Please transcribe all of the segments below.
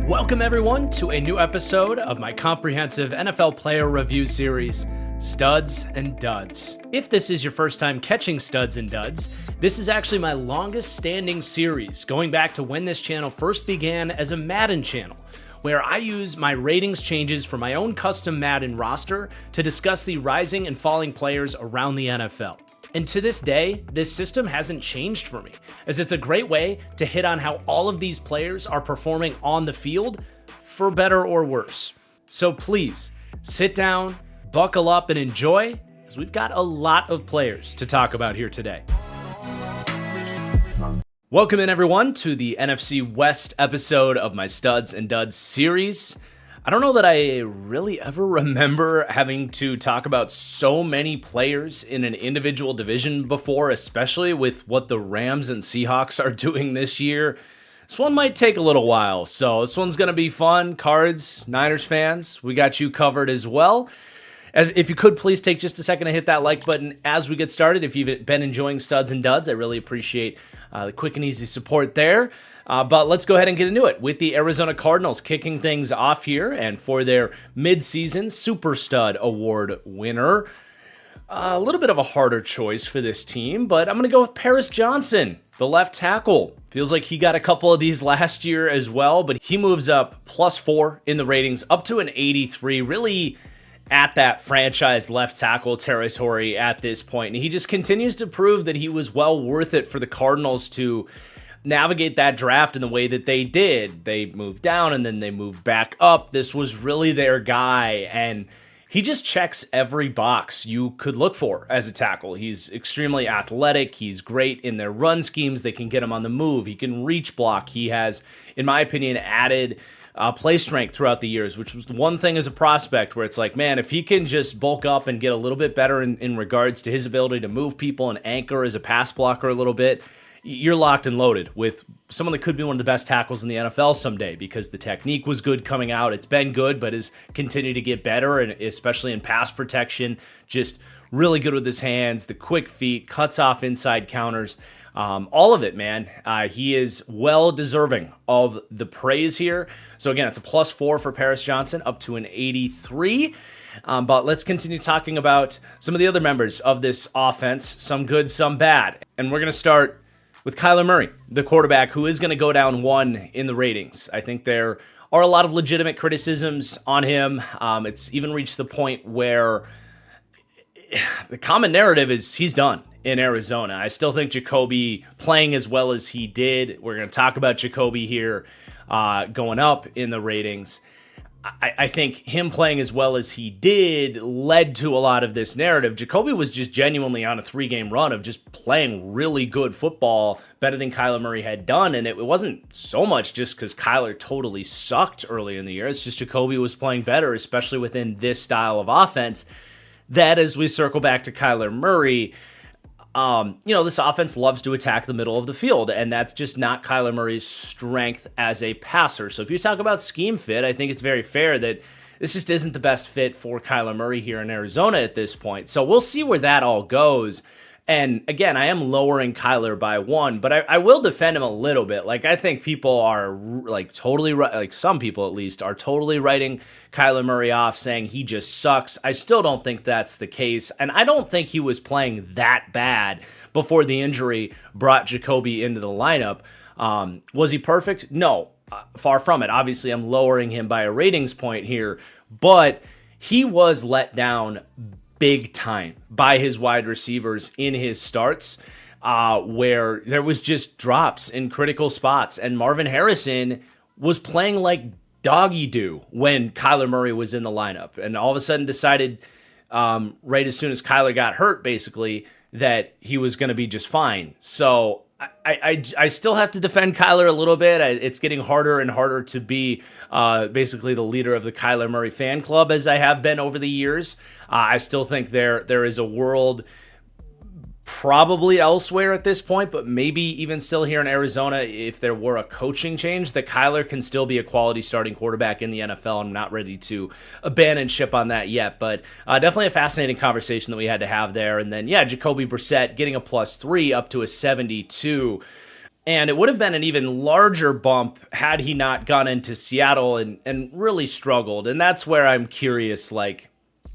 Welcome everyone to a new episode of my comprehensive NFL player review series, Studs and Duds. If this is your first time catching Studs and Duds, this is actually my longest standing series, going back to when this channel first began as a Madden channel, where I use my ratings changes for my own custom Madden roster to discuss the rising and falling players around the NFL. And to this day, this system hasn't changed for me, as it's a great way to hit on how all of these players are performing on the field, for better or worse. So please, sit down, buckle up, and enjoy, as we've got a lot of players to talk about here today. Welcome in everyone to the NFC West episode of my Studs and Duds series. I don't know that I really ever remember having to talk about so many players in an individual division before, especially with what the Rams and Seahawks are doing this year. This one might take a little while, so this one's going to be fun. Cards, Niners fans, we got you covered as well. And if you could, please take just a second to hit that like button as we get started. If you've been enjoying Studs and Duds, I really appreciate the quick and easy support there. But let's go ahead and get into it with the Arizona Cardinals kicking things off here, and for their Midseason Super Stud Award winner. A little bit of a harder choice for this team, but I'm going to go with Paris Johnson, the left tackle. Feels like he got a couple of these last year as well, but he moves up +4 in the ratings, up to an 83, really at that franchise left tackle territory at this point. And he just continues to prove that he was well worth it for the Cardinals to navigate that draft in the way that they did. They moved down and then they moved back up. This was really their guy, and he just checks every box you could look for as a tackle. He's extremely athletic. He's great in their run schemes. They can get him on the move. He can reach block. He has, in my opinion, added play strength throughout the years, which was the one thing as a prospect where it's like, man, if he can just bulk up and get a little bit better in regards to his ability to move people and anchor as a pass blocker a little bit, you're locked and loaded with someone that could be one of the best tackles in the NFL someday, because the technique was good coming out. It's been good, but has continued to get better, and especially in pass protection, just really good with his hands, the quick feet, cuts off inside counters, all of it, man. He is well deserving of the praise here. So again, it's a +4 for Paris Johnson, up to an 83. But let's continue talking about some of the other members of this offense, some good, some bad. And we're going to start with Kyler Murray, the quarterback, who is going to go down 1 in the ratings. I think there are a lot of legitimate criticisms on him. It's even reached the point where the common narrative is he's done in Arizona. I still think Jacoby playing as well as he did. We're going to talk about Jacoby here going up in the ratings. I think him playing as well as he did led to a lot of this narrative. Jacoby was just genuinely on a 3-game run of just playing really good football, better than Kyler Murray had done. And it wasn't so much just because Kyler totally sucked early in the year. It's just Jacoby was playing better, especially within this style of offense. That, as we circle back to Kyler Murray, this offense loves to attack the middle of the field, and that's just not Kyler Murray's strength as a passer. So if you talk about scheme fit, I think it's very fair that this just isn't the best fit for Kyler Murray here in Arizona at this point. So we'll see where that all goes. And again, I am lowering Kyler by 1, but I will defend him a little bit. Like, I think people are totally, some people at least, are totally writing Kyler Murray off, saying he just sucks. I still don't think that's the case. And I don't think he was playing that bad before the injury brought Jacoby into the lineup. Was he perfect? No, far from it. Obviously, I'm lowering him by a ratings point here, but he was let down big time by his wide receivers in his starts, where there was just drops in critical spots, and Marvin Harrison was playing like doggy do when Kyler Murray was in the lineup, and all of a sudden decided right as soon as Kyler got hurt, basically, that he was going to be just fine. So I still have to defend Kyler a little bit. It's getting harder and harder to be basically the leader of the Kyler Murray fan club, as I have been over the years. I still think there is a world probably elsewhere at this point, but maybe even still here in Arizona, if there were a coaching change, that Kyler can still be a quality starting quarterback in the NFL. I'm not ready to abandon ship on that yet, but definitely a fascinating conversation that we had to have there. And then, yeah, Jacoby Brissett getting a +3 up to a 72. And it would have been an even larger bump had he not gone into Seattle and really struggled. And that's where I'm curious, like,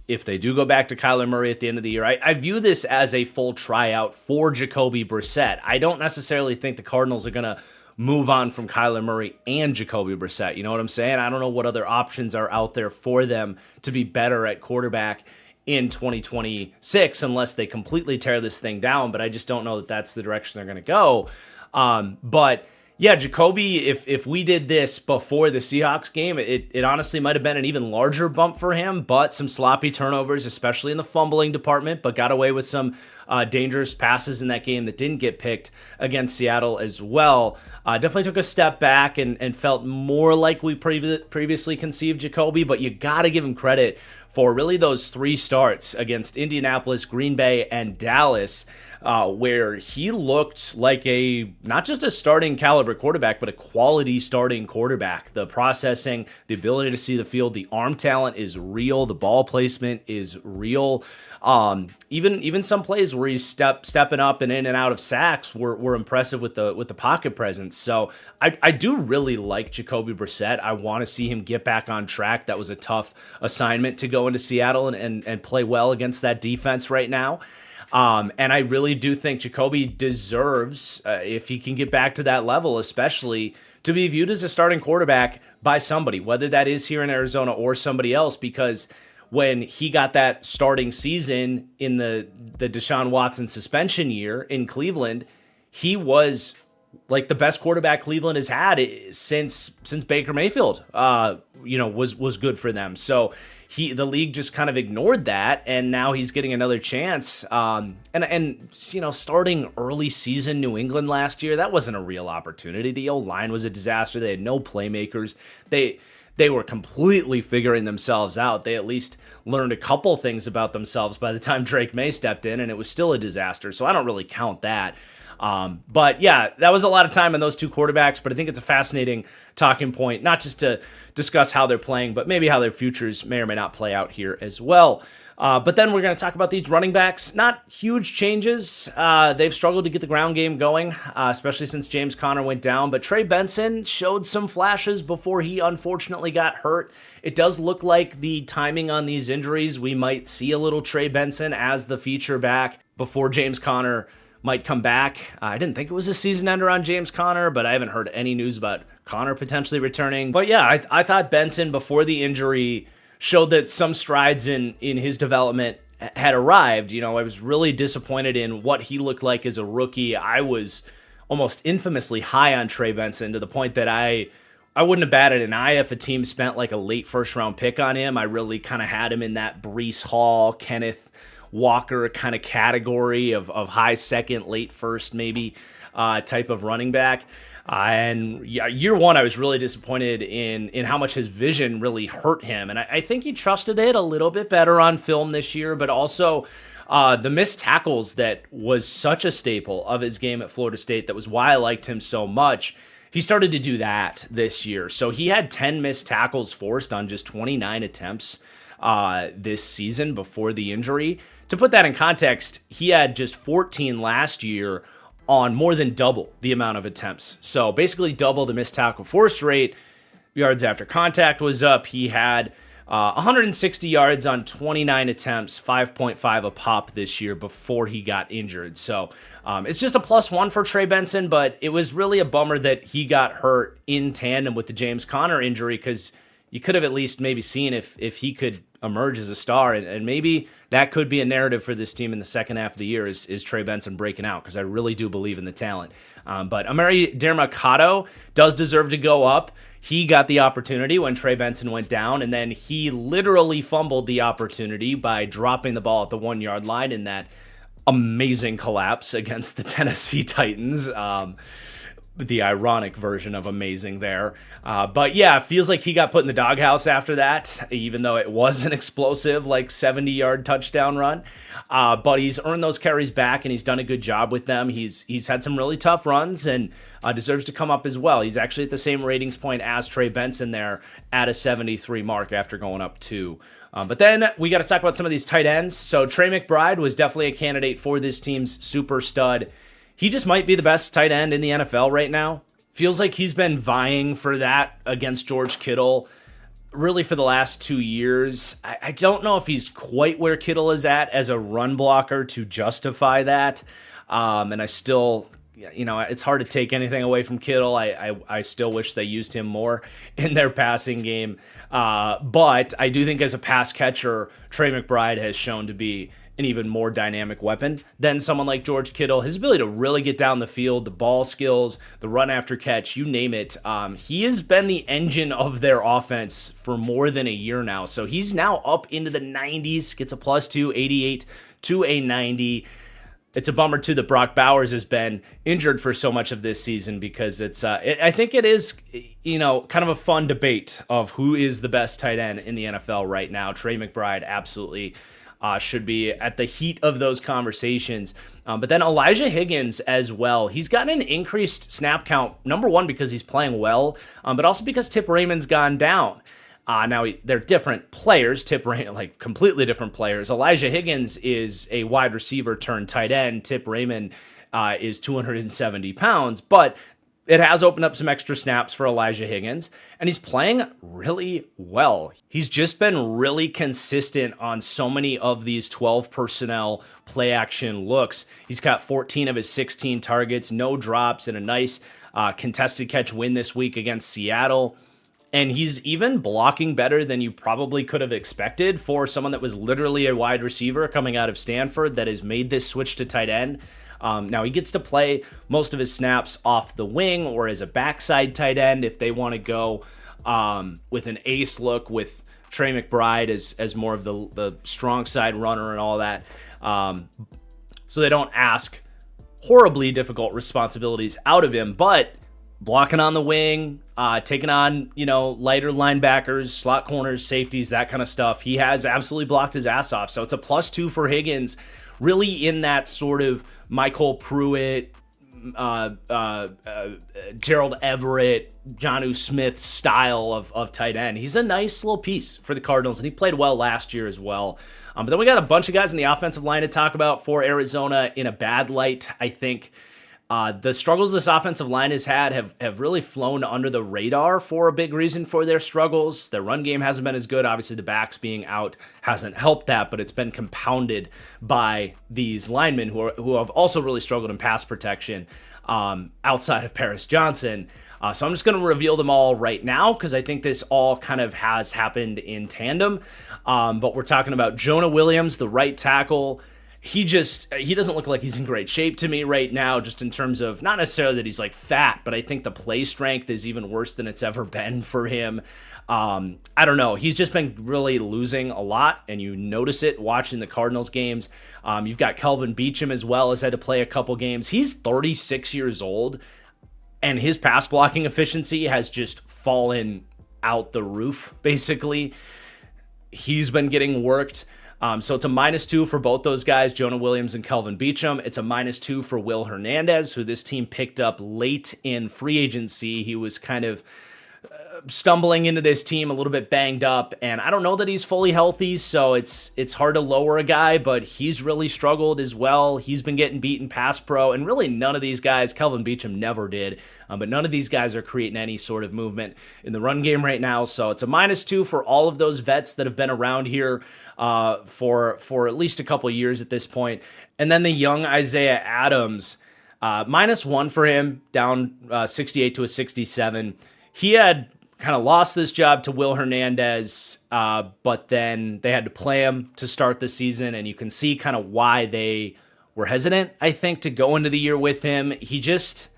if they do go back to Kyler Murray at the end of the year, I view this as a full tryout for Jacoby Brissett. I don't necessarily think the Cardinals are going to move on from Kyler Murray and Jacoby Brissett. You know what I'm saying? I don't know what other options are out there for them to be better at quarterback in 2026 unless they completely tear this thing down, but I just don't know that that's the direction they're going to go. But yeah, Jacoby, if we did this before the Seahawks game, it honestly might have been an even larger bump for him, but some sloppy turnovers, especially in the fumbling department, but got away with some dangerous passes in that game that didn't get picked against Seattle as well. Definitely took a step back and felt more like we previously conceived Jacoby, but you got to give him credit for really those 3 starts against Indianapolis, Green Bay, and Dallas, where he looked like not just a starting caliber quarterback, but a quality starting quarterback. The processing, the ability to see the field, the arm talent is real. The ball placement is real. Even some plays where he's stepping up and in and out of sacks were impressive with the pocket presence. So I do really like Jacoby Brissett. I want to see him get back on track. That was a tough assignment to go into Seattle and play well against that defense right now. And I really do think Jacoby deserves, if he can get back to that level, especially to be viewed as a starting quarterback by somebody, whether that is here in Arizona or somebody else, because when he got that starting season in the Deshaun Watson suspension year in Cleveland, he was like the best quarterback Cleveland has had since Baker Mayfield, was good for them. So the league just kind of ignored that, and now he's getting another chance. Starting early season New England last year, that wasn't a real opportunity. The O-line was a disaster. They had no playmakers. They were completely figuring themselves out. They at least learned a couple things about themselves by the time Drake May stepped in, and it was still a disaster. So I don't really count that. But yeah, that was a lot of time on those 2 quarterbacks, but I think it's a fascinating talking point, not just to discuss how they're playing, but maybe how their futures may or may not play out here as well. But then we're going to talk about these running backs. Not huge changes. They've struggled to get the ground game going, especially since James Conner went down. But Trey Benson showed some flashes before he unfortunately got hurt. It does look like the timing on these injuries, we might see a little Trey Benson as the feature back before James Conner might come back. I didn't think it was a season ender on James Conner, but I haven't heard any news about Conner potentially returning. But yeah, I thought Benson, before the injury, showed that some strides in his development had arrived. I was really disappointed in what he looked like as a rookie. I was almost infamously high on Trey Benson to the point that I wouldn't have batted an eye if a team spent like a late first-round pick on him. I really kind of had him in that Breece Hall, Kenneth Walker kind of category of high second, late first maybe type of running back. And yeah, year one, I was really disappointed in how much his vision really hurt him. And I think he trusted it a little bit better on film this year, but also the missed tackles that was such a staple of his game at Florida State. That was why I liked him so much. He started to do that this year. So he had 10 missed tackles forced on just 29 attempts this season before the injury. To put that in context, he had just 14 last year on more than double the amount of attempts. So basically double the missed tackle forced rate. Yards after contact was up. He had 160 yards on 29 attempts, 5.5 a pop this year before he got injured. So it's just a +1 for Trey Benson, but it was really a bummer that he got hurt in tandem with the James Conner injury, because you could have at least maybe seen if he could emerge as a star, and maybe that could be a narrative for this team in the second half of the year is Trey Benson breaking out, because I really do believe in the talent. But Emari Demercado does deserve to go up. He got the opportunity when Trey Benson went down, and then he literally fumbled the opportunity by dropping the ball at the 1-yard line in that amazing collapse against the Tennessee Titans. The ironic version of amazing there. But yeah, it feels like he got put in the doghouse after that, even though it was an explosive, like 70-yard touchdown run. But he's earned those carries back, and he's done a good job with them. He's had some really tough runs, and deserves to come up as well. He's actually at the same ratings point as Trey Benson there at a 73 mark after going up 2. But then we got to talk about some of these tight ends. So Trey McBride was definitely a candidate for this team's super stud he just might be the best tight end in the NFL right now. Feels like he's been vying for that against George Kittle really for the last 2 years. I don't know if he's quite where Kittle is at as a run blocker to justify that. And I still, it's hard to take anything away from Kittle. I still wish they used him more in their passing game. But I do think as a pass catcher, Trey McBride has shown to be an even more dynamic weapon than someone like George Kittle. His ability to really get down the field, the ball skills, the run after catch, you name it. He has been the engine of their offense for more than a year now. So he's now up into the 90s, gets a +2, 88 to a 90. It's a bummer, too, that Brock Bowers has been injured for so much of this season because I think it is, kind of a fun debate of who is the best tight end in the NFL right now. Trey McBride absolutely should be at the heat of those conversations. But then Elijah Higgins as well. He's gotten an increased snap count, number one, because he's playing well, but also because Tip Raymond's gone down. Now, they're different players, Tip Raymond, like completely different players. Elijah Higgins is a wide receiver turned tight end. Tip Raymond is 270 pounds, but it has opened up some extra snaps for Elijah Higgins, and he's playing really well. He's just been really consistent on so many of these 12 personnel play action looks. He's got 14 of his 16 targets, no drops, and a nice contested catch win this week against Seattle. And he's even blocking better than you probably could have expected for someone that was literally a wide receiver coming out of Stanford that has made this switch to tight end. Now, he gets to play most of his snaps off the wing or as a backside tight end if they want to go with an ace look with Trey McBride as more of the strong side runner and all that. So they don't ask horribly difficult responsibilities out of him, but blocking on the wing, taking on, lighter linebackers, slot corners, safeties, that kind of stuff. He has absolutely blocked his ass off. So it's a +2 for Higgins, really in that sort of Michael Pruitt, Gerald Everett, Jonnu Smith style of tight end. He's a nice little piece for the Cardinals, and he played well last year as well. But then we got a bunch of guys in the offensive line to talk about for Arizona in a bad light, I think. The struggles this offensive line has had have really flown under the radar for a big reason for their struggles. Their run game hasn't been as good. Obviously, the backs being out hasn't helped that, but it's been compounded by these linemen who have also really struggled in pass protection outside of Paris Johnson. So I'm just going to reveal them all right now because I think this all kind of has happened in tandem. But we're talking about Jonah Williams, the right tackle. He doesn't look like he's in great shape to me right now, just in terms of not necessarily that he's like fat, but I think the play strength is even worse than it's ever been for him. I don't know. He's just been really losing a lot, and you notice it watching the Cardinals games. You've got Kelvin Beachum as well, has had to play a couple games. He's 36 years old, and his pass blocking efficiency has just fallen out the roof, basically. He's been getting worked. So it's a -2 for both those guys, Jonah Williams and Kelvin Beachum. It's a -2 for Will Hernandez, who this team picked up late in free agency. He was kind of stumbling into this team a little bit banged up, and I don't know that he's fully healthy, so it's hard to lower a guy, but he's really struggled as well. He's been getting beaten pass pro, and really none of these guys, Kelvin Beachum never did, but none of these guys are creating any sort of movement in the run game right now, so it's a -2 for all of those vets that have been around here for at least a couple years at this point. And then the young Isaiah Adams, -1 for him, down 68 to a 67. He had kind of lost this job to Will Hernandez, but then they had to play him to start the season, and you can see kind of why they were hesitant, I think, to go into the year with him. He just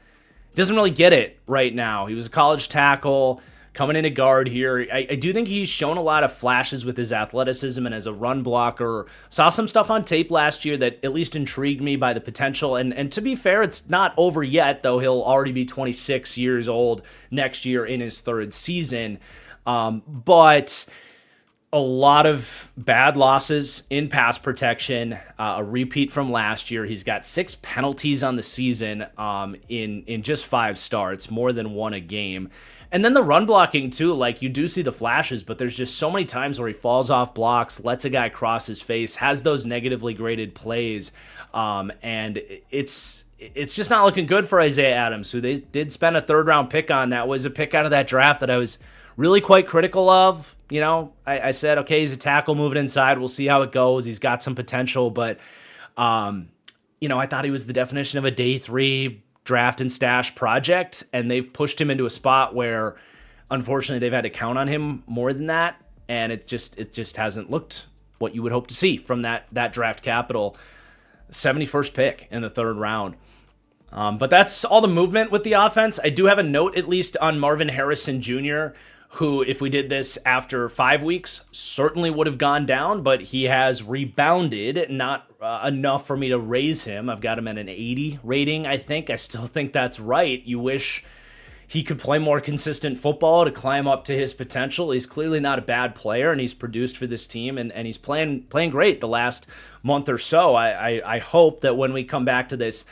doesn't really get it right now. He was a college tackle, coming in a guard here. I do think he's shown a lot of flashes with his athleticism and as a run blocker. Saw some stuff on tape last year that at least intrigued me by the potential. And to be fair, it's not over yet, though he'll already be 26 years old next year in his third season. But a lot of bad losses in pass protection, a repeat from last year. He's got 6 penalties on the season in just 5 starts, more than 1 a game. And then the run blocking, too, like you do see the flashes, but there's just so many times where he falls off blocks, lets a guy cross his face, has those negatively graded plays, and it's it's just not looking good for Isaiah Adams, who they did spend a third-round pick on. That was a pick out of that draft that I was really quite critical of. I said, okay, he's a tackle moving inside. We'll see how it goes. He's got some potential, but, I thought he was the definition of a day 3 draft and stash project, and they've pushed him into a spot where, unfortunately, they've had to count on him more than that, and it just hasn't looked what you would hope to see from that draft capital. 71st pick in the 3rd round. But that's all the movement with the offense. I do have a note, at least, on Marvin Harrison Jr., who, if we did this after 5 weeks, certainly would have gone down, but he has rebounded, not enough for me to raise him. I've got him at an 80 rating, I think. I still think that's right. You wish he could play more consistent football to climb up to his potential. He's clearly not a bad player, and he's produced for this team, and he's playing great the last month or so. I hope that when we come back to this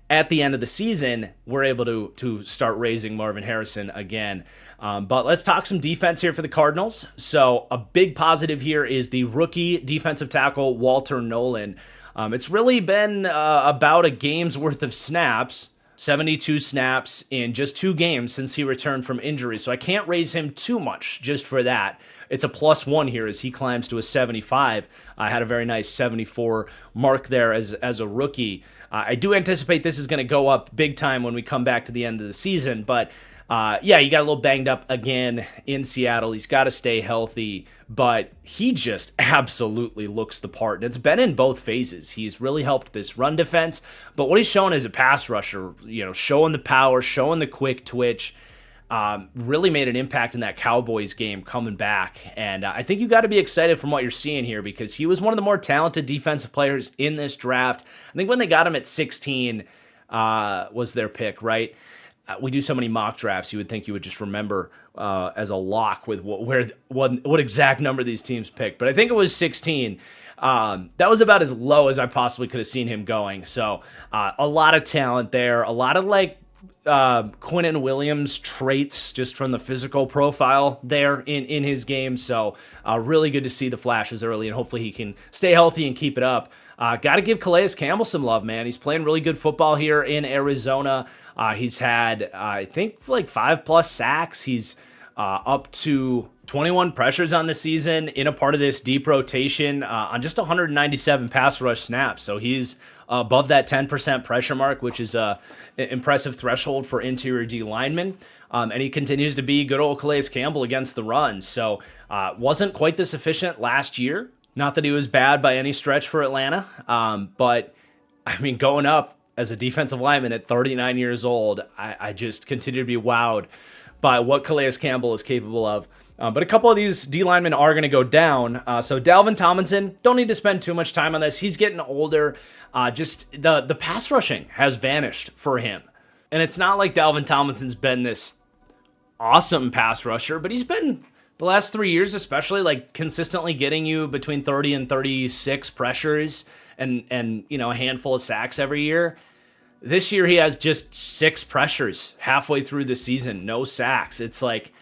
at the end of the season, we're able to start raising Marvin Harrison again. But let's talk some defense here for the Cardinals. So a big positive here is the rookie defensive tackle, Walter Nolan. It's really been about a game's worth of snaps, 72 snaps in just 2 games since he returned from injury. So I can't raise him too much just for that. It's a +1 here as he climbs to a 75. I had a very nice 74 mark there as a rookie. I do anticipate this is going to go up big time when we come back to the end of the season, but he got a little banged up again in Seattle. He's got to stay healthy, but he just absolutely looks the part. And it's been in both phases. He's really helped this run defense, but what he's shown as a pass rusher, showing the power, showing the quick twitch, really made an impact in that Cowboys game coming back. And I think you got to be excited from what you're seeing here because he was one of the more talented defensive players in this draft. I think when they got him at 16 was their pick, right? We do so many mock drafts, you would think you would just remember as a lock with what exact number these teams picked. But I think it was 16. That was about as low as I possibly could have seen him going. So a lot of talent there, a lot of Quinnen Williams traits just from the physical profile there in his game. So really good to see the flashes early, and hopefully he can stay healthy and keep it up. Got to give Calais Campbell some love, man. He's playing really good football here in Arizona. He's had, I think, 5+ sacks. He's up to 21 pressures on the season in a part of this deep rotation on just 197 pass rush snaps. So he's above that 10% pressure mark, which is an impressive threshold for interior D linemen. And he continues to be good old Calais Campbell against the run. So wasn't quite this efficient last year. Not that he was bad by any stretch for Atlanta, but I mean, going up as a defensive lineman at 39 years old, I just continue to be wowed by what Calais Campbell is capable of. But a couple of these D linemen are going to go down. So Dalvin Tomlinson, don't need to spend too much time on this. He's getting older. Just the pass rushing has vanished for him. And it's not like Dalvin Tomlinson's been this awesome pass rusher, but he's been, the last 3 years especially, consistently getting you between 30 and 36 pressures and a handful of sacks every year. This year he has just 6 pressures halfway through the season, no sacks. It's like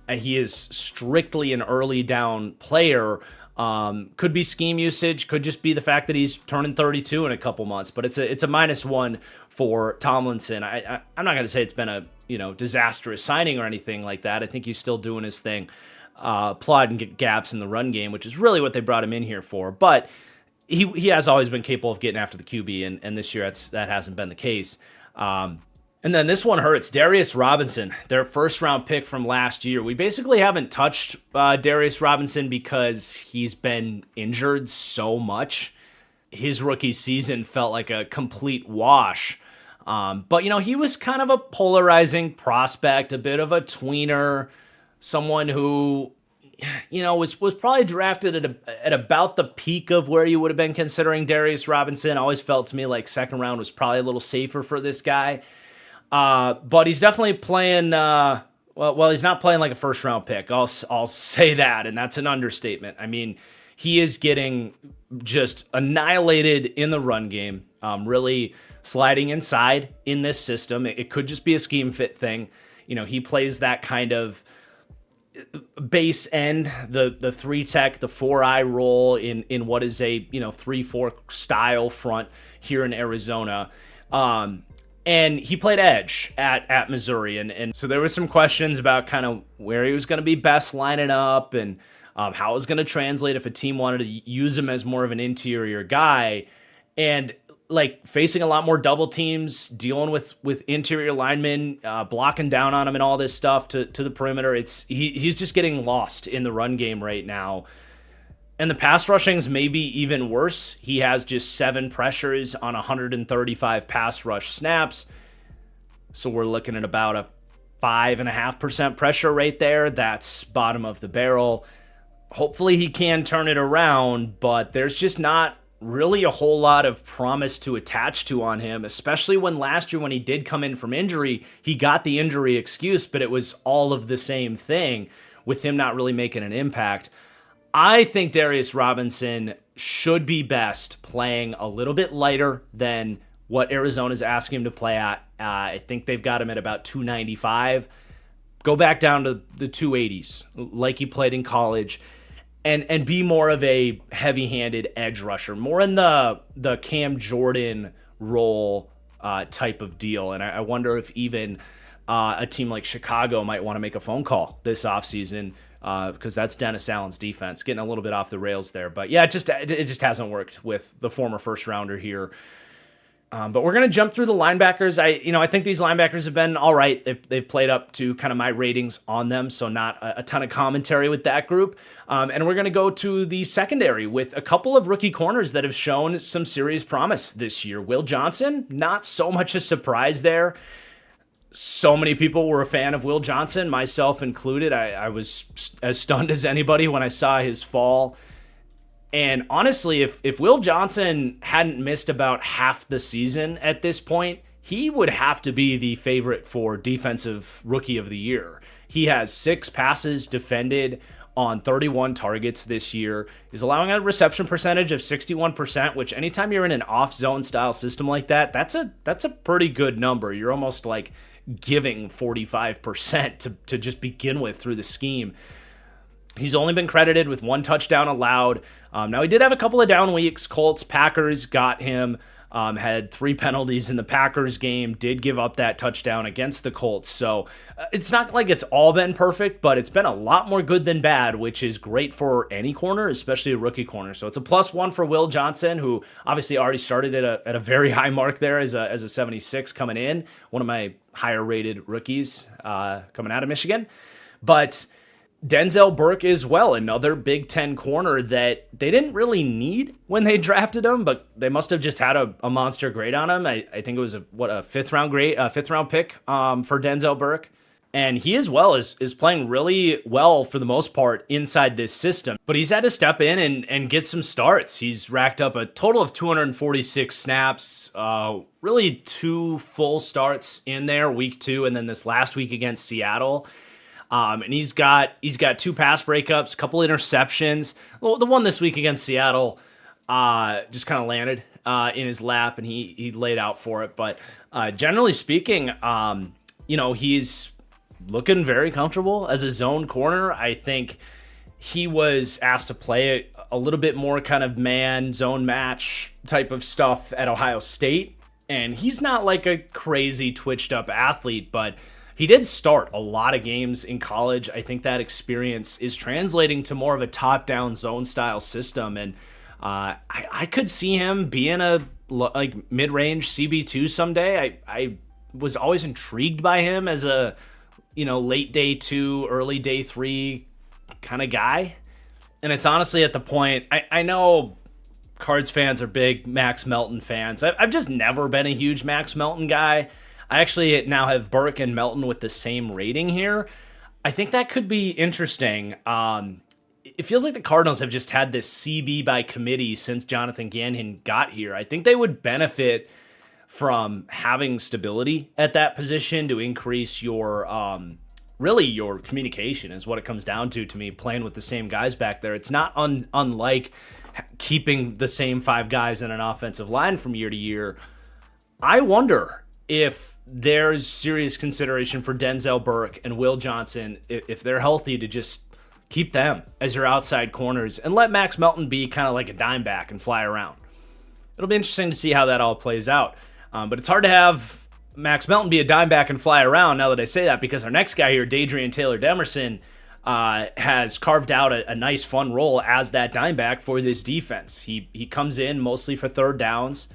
he is strictly an early down player. Could be scheme usage, could just be the fact that he's turning 32 in a couple months, but it's a -1 for Tomlinson. I'm not going to say it's been a disastrous signing or anything like that. I think he's still doing his thing, plotting gaps in the run game, which is really what they brought him in here for. But he has always been capable of getting after the QB, and this year that hasn't been the case. And then this one hurts. Darius Robinson, their first-round pick from last year. We basically haven't touched Darius Robinson because he's been injured so much. His rookie season felt like a complete wash. But, he was kind of a polarizing prospect, a bit of a tweener, someone who, was probably drafted at about the peak of where you would have been considering Darius Robinson. Always felt to me like second round was probably a little safer for this guy. But he's definitely playing, he's not playing like a first-round pick. I'll say that, and that's an understatement. I mean, he is getting just annihilated in the run game, really sliding inside in this system. It could just be a scheme fit thing. He plays that kind of base end, the 3-tech, the 4-eye roll in what is a 3-4 style front here in Arizona. And he played edge at Missouri. And so there was some questions about kind of where he was going to be best lining up and how it was going to translate if a team wanted to use him as more of an interior guy. And like facing a lot more double teams, dealing with interior linemen, blocking down on him and all this stuff to the perimeter. He's just getting lost in the run game right now. And the pass rushing is maybe even worse. He has just 7 pressures on 135 pass rush snaps. So we're looking at about a 5.5% pressure rate there. That's bottom of the barrel. Hopefully he can turn it around, but there's just not really a whole lot of promise to attach to on him, especially when last year when he did come in from injury, he got the injury excuse, but it was all of the same thing with him not really making an impact. I think Darius Robinson should be best playing a little bit lighter than what Arizona's asking him to play at. I think they've got him at about 295. Go back down to the 280s like he played in college. And be more of a heavy-handed edge rusher, more in the Cam Jordan role type of deal. And I wonder if even a team like Chicago might want to make a phone call this offseason because that's Dennis Allen's defense, getting a little bit off the rails there. But yeah, it just hasn't worked with the former first-rounder here. But we're going to jump through the linebackers. I think these linebackers have been all right. They've played up to kind of my ratings on them, so not a ton of commentary with that group. And we're going to go to the secondary with a couple of rookie corners that have shown some serious promise this year. Will Johnson, not so much a surprise there. So many people were a fan of Will Johnson, myself included. I was as stunned as anybody when I saw his fall. And honestly, if Will Johnson hadn't missed about half the season at this point, he would have to be the favorite for Defensive Rookie of the Year. He has 6 passes defended on 31 targets this year. He's allowing a reception percentage of 61%, which anytime you're in an off-zone style system like that, that's a pretty good number. You're almost like giving 45% to just begin with through the scheme. He's only been credited with 1 touchdown allowed. Now, he did have a couple of down weeks. Colts, Packers got him, had 3 penalties in the Packers game, did give up that touchdown against the Colts. So it's not like it's all been perfect, but it's been a lot more good than bad, which is great for any corner, especially a rookie corner. So it's a +1 for Will Johnson, who obviously already started at a very high mark there as a 76 coming in, one of my higher rated rookies coming out of Michigan. But Denzel Burke as well, another Big Ten corner that they didn't really need when they drafted him, but they must have just had a monster grade on him. I think it was a fifth round pick for Denzel Burke. And he as well is playing really well for the most part inside this system. But he's had to step in and get some starts. He's racked up a total of 246 snaps, really 2 full starts in there, week 2, and then this last week against Seattle. And he's got 2 pass breakups, a couple interceptions. Well, the one this week against Seattle just kind of landed in his lap, and he laid out for it. But generally speaking, he's looking very comfortable as a zone corner. I think he was asked to play a little bit more kind of man zone match type of stuff at Ohio State, and he's not like a crazy twitched up athlete, but he did start a lot of games in college. I think that experience is translating to more of a top-down zone-style system, and I could see him being a mid-range CB2 someday. I was always intrigued by him as a late day 2, early day 3 kind of guy, and it's honestly at the point. I know Cards fans are big Max Melton fans. I've just never been a huge Max Melton guy. I actually now have Burke and Melton with the same rating here. I think that could be interesting. It feels like the Cardinals have just had this CB by committee since Jonathan Gannon got here. I think they would benefit from having stability at that position to increase your your communication is what it comes down to me, playing with the same guys back there. It's not unlike keeping the same 5 guys in an offensive line from year to year. I wonder if there's serious consideration for Denzel Burke and Will Johnson, if they're healthy, to just keep them as your outside corners and let Max Melton be kind of like a dime back and fly around. It'll be interesting to see how that all plays out. But it's hard to have Max Melton be a dime back and fly around now that I say that, because our next guy here, Dadrian Taylor Demerson, has carved out a nice, fun role as that dime back for this defense. He comes in mostly for third downs,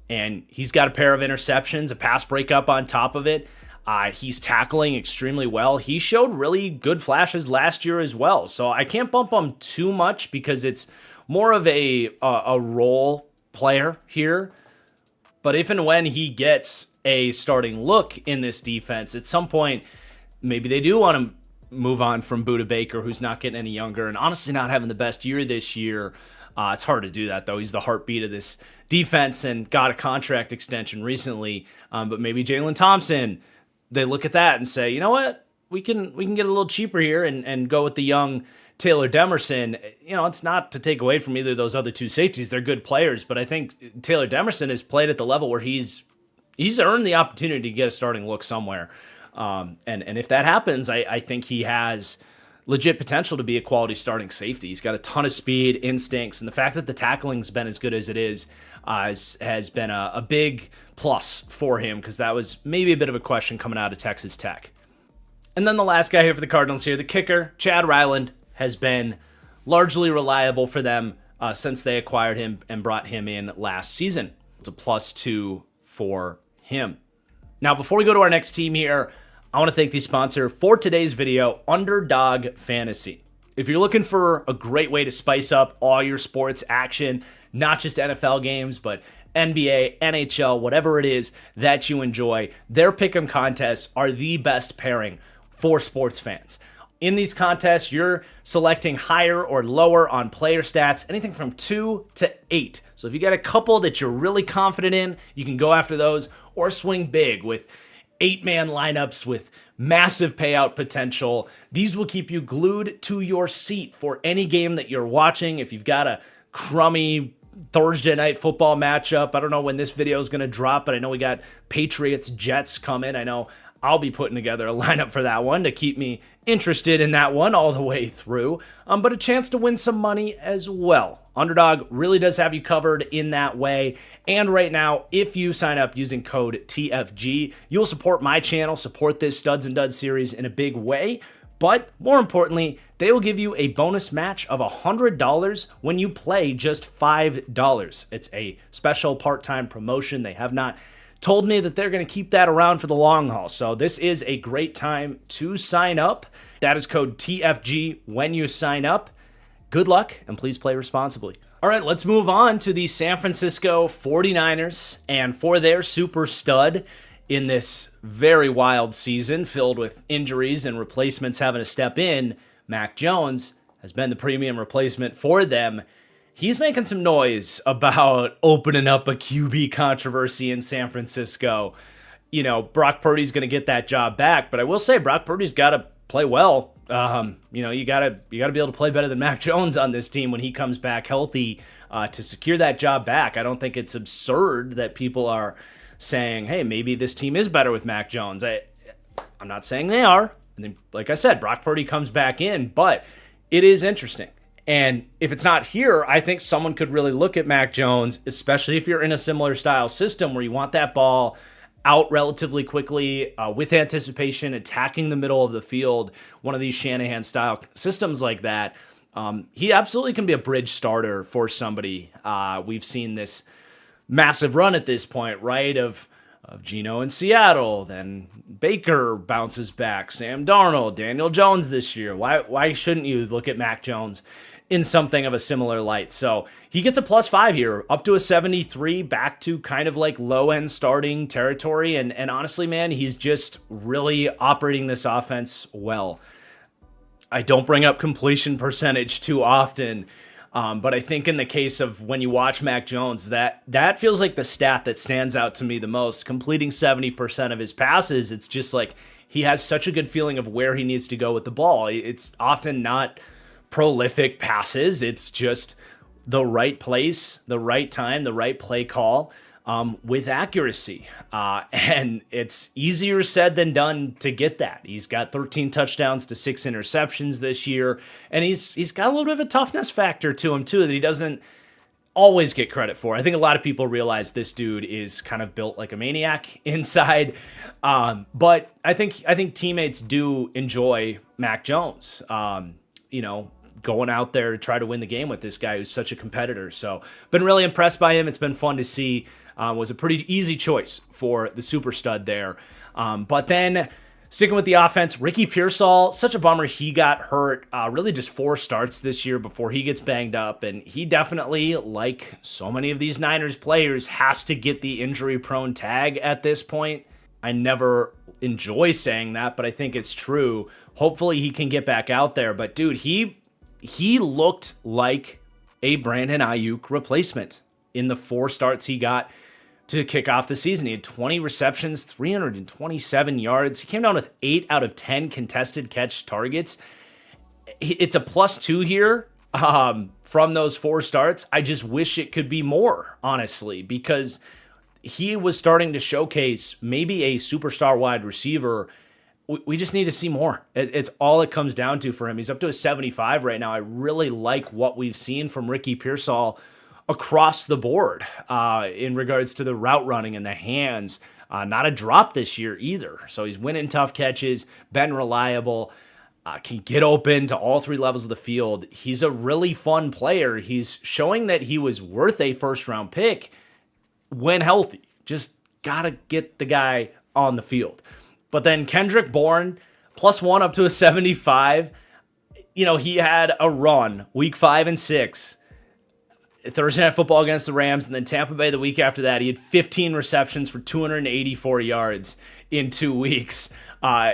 and he's got a pair of interceptions, a pass breakup on top of it. He's tackling extremely well. He showed really good flashes last year as well, so I can't bump him too much because it's more of a role player here. But if and when he gets a starting look in this defense, at some point, maybe they do want to move on from Budda Baker, who's not getting any younger and honestly not having the best year this year. It's hard to do that, though. He's the heartbeat of this defense and got a contract extension recently. But maybe Jalen Thompson, they look at that and say, you know what, we can get a little cheaper here and go with the young Taylor Demerson. You know, it's not to take away from either of those other two safeties. They're good players, but I think Taylor Demerson has played at the level where he's earned the opportunity to get a starting look somewhere. And if that happens, I think he has legit potential to be a quality starting safety. He's got a ton of speed, instincts, and the fact that the tackling's been as good as it is has been a big plus for him, because that was maybe a bit of a question coming out of Texas Tech. And then the last guy here for the Cardinals here, the kicker, Chad Ryland, has been largely reliable for them since they acquired him and brought him in last season. It's a +2 for him. Now, before we go to our next team here, I want to thank the sponsor for today's video, Underdog Fantasy. If you're looking for a great way to spice up all your sports action, not just NFL games, but NBA, NHL, whatever it is that you enjoy, their pick'em contests are the best pairing for sports fans. In these contests, you're selecting higher or lower on player stats, anything from 2 to 8. So if you got a couple that you're really confident in, you can go after those, or swing big with 8-man lineups with massive payout potential. These will keep you glued to your seat for any game that you're watching. If you've got a crummy Thursday night football matchup, I don't know when this video is going to drop, but I know we got Patriots-Jets coming. I know I'll be putting together a lineup for that one to keep me interested in that one all the way through, but a chance to win some money as well. Underdog really does have you covered in that way. And right now, if you sign up using code TFG, you'll support my channel, support this Studs and Duds series in a big way. But more importantly, they will give you a bonus match of $100 when you play just $5. It's a special part-time promotion. They have not told me that they're going to keep that around for the long haul. So this is a great time to sign up. That is code TFG when you sign up. Good luck, and please play responsibly. All right, let's move on to the San Francisco 49ers, and for their super stud in this very wild season filled with injuries and replacements having to step in, Mac Jones has been the premium replacement for them. He's making some noise about opening up a QB controversy in San Francisco. You know, Brock Purdy's going to get that job back, but I will say Brock Purdy's got to play well. You know, you gotta be able to play better than Mac Jones on this team when he comes back healthy to secure that job back. I don't think it's absurd that people are saying, hey, maybe this team is better with Mac Jones. I'm not saying they are. And then, like I said, Brock Purdy comes back in, but it is interesting. And if it's not here, I think someone could really look at Mac Jones, especially if you're in a similar style system where you want that ball out relatively quickly with anticipation, attacking the middle of the field, one of these Shanahan-style systems like that. He absolutely can be a bridge starter for somebody. We've seen this massive run at this point, right, of Geno in Seattle, then Baker bounces back, Sam Darnold, Daniel Jones this year. Why shouldn't you look at Mac Jones in something of a similar light? So he gets a +5 here, up to a 73, back to kind of like low-end starting territory. And honestly, man, he's just really operating this offense well. I don't bring up completion percentage too often, but I think in the case of when you watch Mac Jones, that feels like the stat that stands out to me the most. Completing 70% of his passes, it's just like he has such a good feeling of where he needs to go with the ball. It's often not prolific passes. It's just the right place, the right time, the right play call with accuracy. And it's easier said than done to get that. He's got 13 touchdowns to 6 interceptions this year. And he's got a little bit of a toughness factor to him too, that he doesn't always get credit for. I think a lot of people realize this dude is kind of built like a maniac inside. But I think teammates do enjoy Mac Jones, going out there to try to win the game with this guy who's such a competitor. So been really impressed by him. It's been fun to see. Was a pretty easy choice for the super stud there. But then sticking with the offense, Ricky Pearsall, such a bummer he got hurt. Really just 4 starts this year before he gets banged up. And he definitely, like so many of these Niners players, has to get the injury-prone tag at this point. I never enjoy saying that, but I think it's true. Hopefully he can get back out there. But dude, he looked like a Brandon Ayuk replacement in the 4 starts he got to kick off the season. He had 20 receptions, 327 yards. He came down with 8 out of 10 contested catch targets. It's a +2 here from those 4 starts. I just wish it could be more, honestly, because he was starting to showcase maybe a superstar wide receiver. We just need to see more. It's all it comes down to for him. He's up to a 75 right now. I really like what we've seen from Ricky Pearsall across the board in regards to the route running and the hands. Not a drop this year either. So he's winning tough catches, been reliable, can get open to all 3 levels of the field. He's a really fun player. He's showing that he was worth a first-round pick when healthy. Just got to get the guy on the field. But then Kendrick Bourne, +1 up to a 75. He had a run week 5 and 6. Thursday Night Football against the Rams, and then Tampa Bay the week after that. He had 15 receptions for 284 yards in 2 weeks.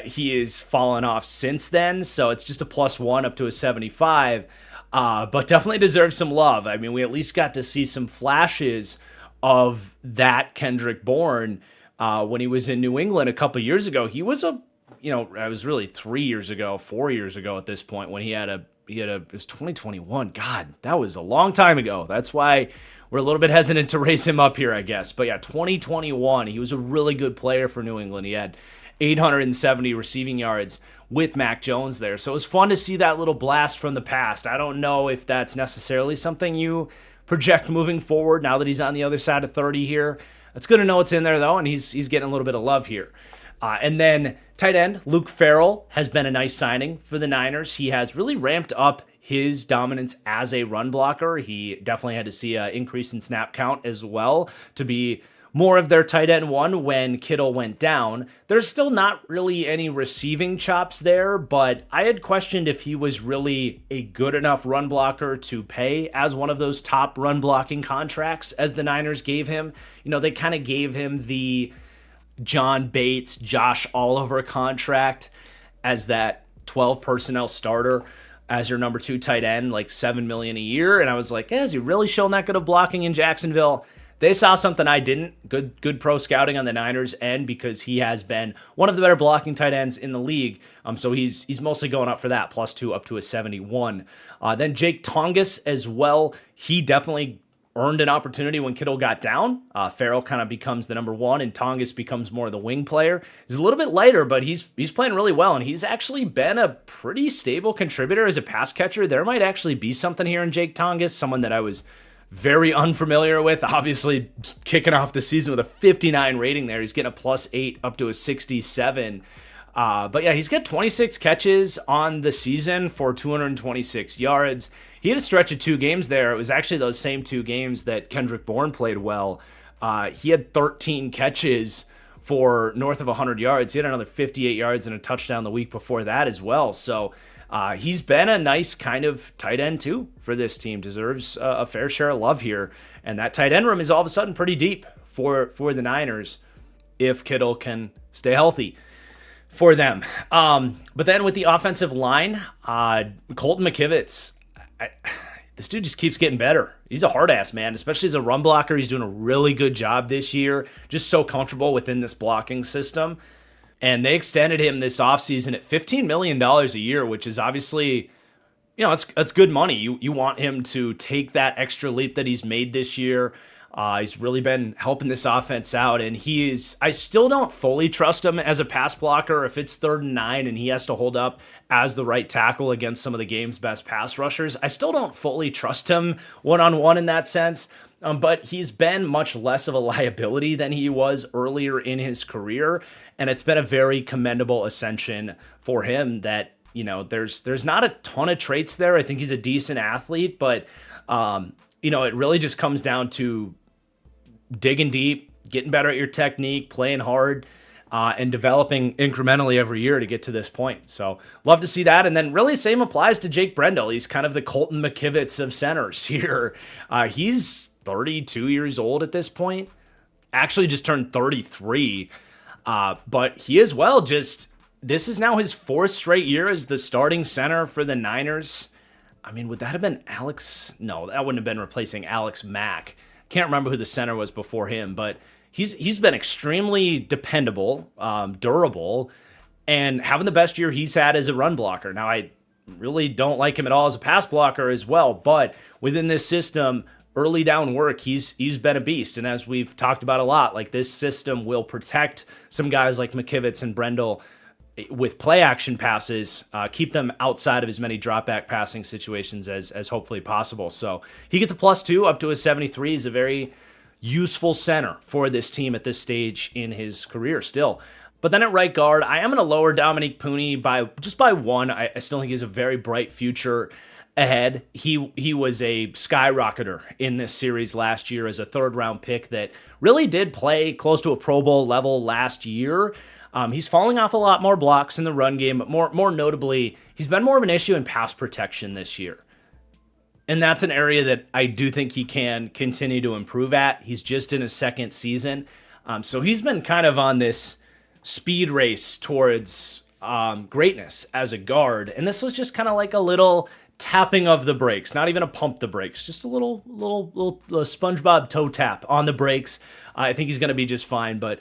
He is fallen off since then, so it's just a +1 up to a 75. But definitely deserves some love. I mean, we at least got to see some flashes of that Kendrick Bourne when he was in New England a couple years ago. He was it was really 4 years ago at this point when it was 2021. God, that was a long time ago. That's why we're a little bit hesitant to raise him up here, I guess. But yeah, 2021, he was a really good player for New England. He had 870 receiving yards with Mac Jones there. So it was fun to see that little blast from the past. I don't know if that's necessarily something you project moving forward now that he's on the other side of 30 here. It's good to know it's in there, though, and he's getting a little bit of love here. And then tight end Luke Farrell has been a nice signing for the Niners. He has really ramped up his dominance as a run blocker. He definitely had to see an increase in snap count as well to be more of their tight end 1 when Kittle went down. There's still not really any receiving chops there, but I had questioned if he was really a good enough run blocker to pay as one of those top run blocking contracts as the Niners gave him. They kind of gave him the John Bates, Josh Oliver contract as that 12 personnel starter as your number 2 tight end, like $7 million a year. And I was like, has he really shown that good of blocking in Jacksonville? They saw something I didn't. Good pro scouting on the Niners' end because he has been one of the better blocking tight ends in the league. So he's mostly going up for that, +2 up to a 71. Then Jake Tongas as well. He definitely earned an opportunity when Kittle got down. Farrell kind of becomes the number 1, and Tongas becomes more of the wing player. He's a little bit lighter, but he's playing really well, and he's actually been a pretty stable contributor as a pass catcher. There might actually be something here in Jake Tongas, someone that I was very unfamiliar with. Obviously, kicking off the season with a 59 rating there. He's getting a +8 up to a 67. But yeah, he's got 26 catches on the season for 226 yards. He had a stretch of 2 games there. It was actually those same 2 games that Kendrick Bourne played well. He had 13 catches for north of 100 yards. He had another 58 yards and a touchdown the week before that as well. So he's been a nice kind of tight end too for this team. Deserves a fair share of love here. And that tight end room is all of a sudden pretty deep for the Niners if Kittle can stay healthy for them. But then with the offensive line, Colton McKivitz, this dude just keeps getting better. He's a hard ass, man, especially as a run blocker. He's doing a really good job this year, just so comfortable within this blocking system. And they extended him this offseason at $15 million a year, which is obviously, it's good money. You want him to take that extra leap that he's made this year. He's really been helping this offense out, and I still don't fully trust him as a pass blocker. If it's 3rd and 9 and he has to hold up as the right tackle against some of the game's best pass rushers, I still don't fully trust him one-on-one in that sense. But he's been much less of a liability than he was earlier in his career, and it's been a very commendable ascension for him that, there's not a ton of traits there. I think he's a decent athlete, but, it really just comes down to digging deep, getting better at your technique, playing hard, and developing incrementally every year to get to this point. So love to see that. And then really same applies to Jake Brendel. He's kind of the Colton McKivitz of centers here. He's 32 years old at this point, actually just turned 33. But he as well this is now his 4th straight year as the starting center for the Niners. I mean, would that have been Alex? No, that wouldn't have been replacing Alex Mack. Can't remember who the center was before him, but he's been extremely dependable, durable, and having the best year he's had as a run blocker. Now, I really don't like him at all as a pass blocker as well, but within this system, early down work, he's been a beast. And as we've talked about a lot, like this system will protect some guys like McKivitz and Brendel with play action passes, keep them outside of as many drop back passing situations as hopefully possible. So he gets a +2 up to a 73. He's a very useful center for this team at this stage in his career still. But then at right guard, I am going to lower Dominique Pooney by 1. I still think he has a very bright future ahead. He was a skyrocketer in this series last year as a 3rd-round pick that really did play close to a Pro Bowl level last year. He's falling off a lot more blocks in the run game, but more notably, he's been more of an issue in pass protection this year. And that's an area that I do think he can continue to improve at. He's just in his 2nd season. So he's been kind of on this speed race towards greatness as a guard. And this was just kind of like a little tapping of the brakes, not even a pump the brakes, just a little SpongeBob toe tap on the brakes. I think he's going to be just fine, but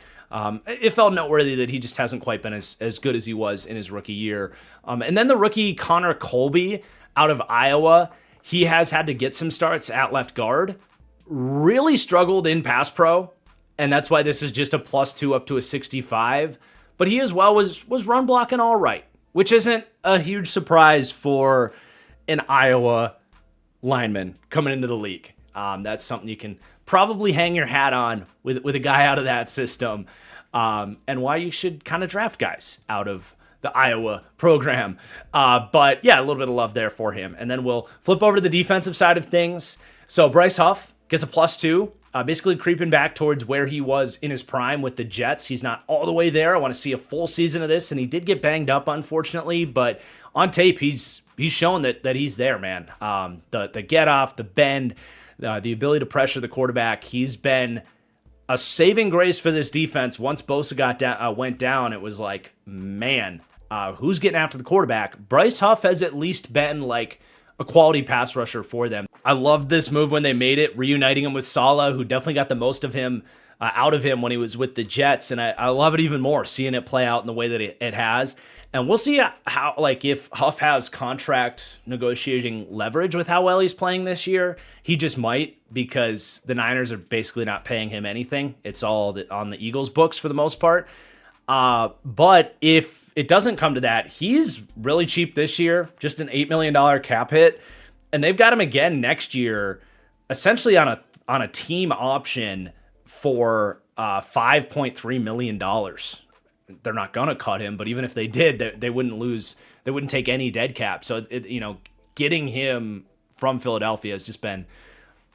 it felt noteworthy that he just hasn't quite been as good as he was in his rookie year. And then the rookie Connor Colby out of Iowa, he has had to get some starts at left guard, really struggled in pass pro, and that's why this is just a +2 up to a 65. But he as well was run blocking all right, which isn't a huge surprise for an Iowa lineman coming into the league. That's something you can probably hang your hat on with a guy out of that system, and why you should kind of draft guys out of the Iowa program. But yeah, a little bit of love there for him. And then we'll flip over to the defensive side of things. So Bryce Huff gets a +2, basically creeping back towards where he was in his prime with the Jets. He's not all the way there. I want to see a full season of this, and he did get banged up, unfortunately, but on tape, he's shown that he's there, man. The get off, the bend, the ability to pressure the quarterback. He's been a saving grace for this defense. Once Bosa went down, it was like, man, who's getting after the quarterback? Bryce Huff has at least been like a quality pass rusher for them. I loved this move when they made it, reuniting him with Saleh, who definitely got the most of him out of him when he was with the Jets, and I love it even more seeing it play out in the way that it has. And we'll see how, like, if Huff has contract negotiating leverage with how well he's playing this year. He just might, because the Niners are basically not paying him anything. It's all on the Eagles' books for the most part. But if it doesn't come to that, he's really cheap this year, just an $8 million cap hit. And they've got him again next year, essentially on a team option for $5.3 million. They're not going to cut him, but even if they did, they wouldn't lose. They wouldn't take any dead cap. So, getting him from Philadelphia has just been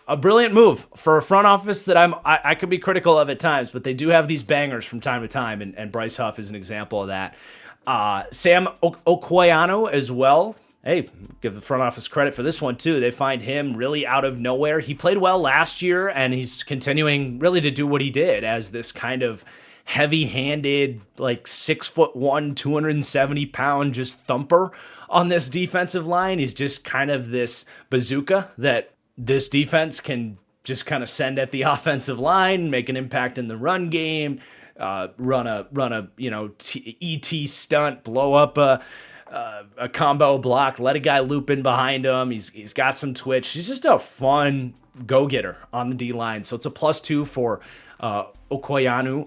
a brilliant move for a front office that I could be critical of at times, but they do have these bangers from time to time, and Bryce Huff is an example of that. Sam Okoyano as well. Hey, give the front office credit for this one too. They find him really out of nowhere. He played well last year, and he's continuing really to do what he did as this kind of heavy-handed, like 6'1", 270-pound just thumper on this defensive line. He's just kind of this bazooka that this defense can just kind of send at the offensive line, make an impact in the run game, run a ET stunt, blow up a combo block, let a guy loop in behind him. He's got some twitch. He's just a fun go-getter on the D-line. So it's a +2 for Okoyanonu,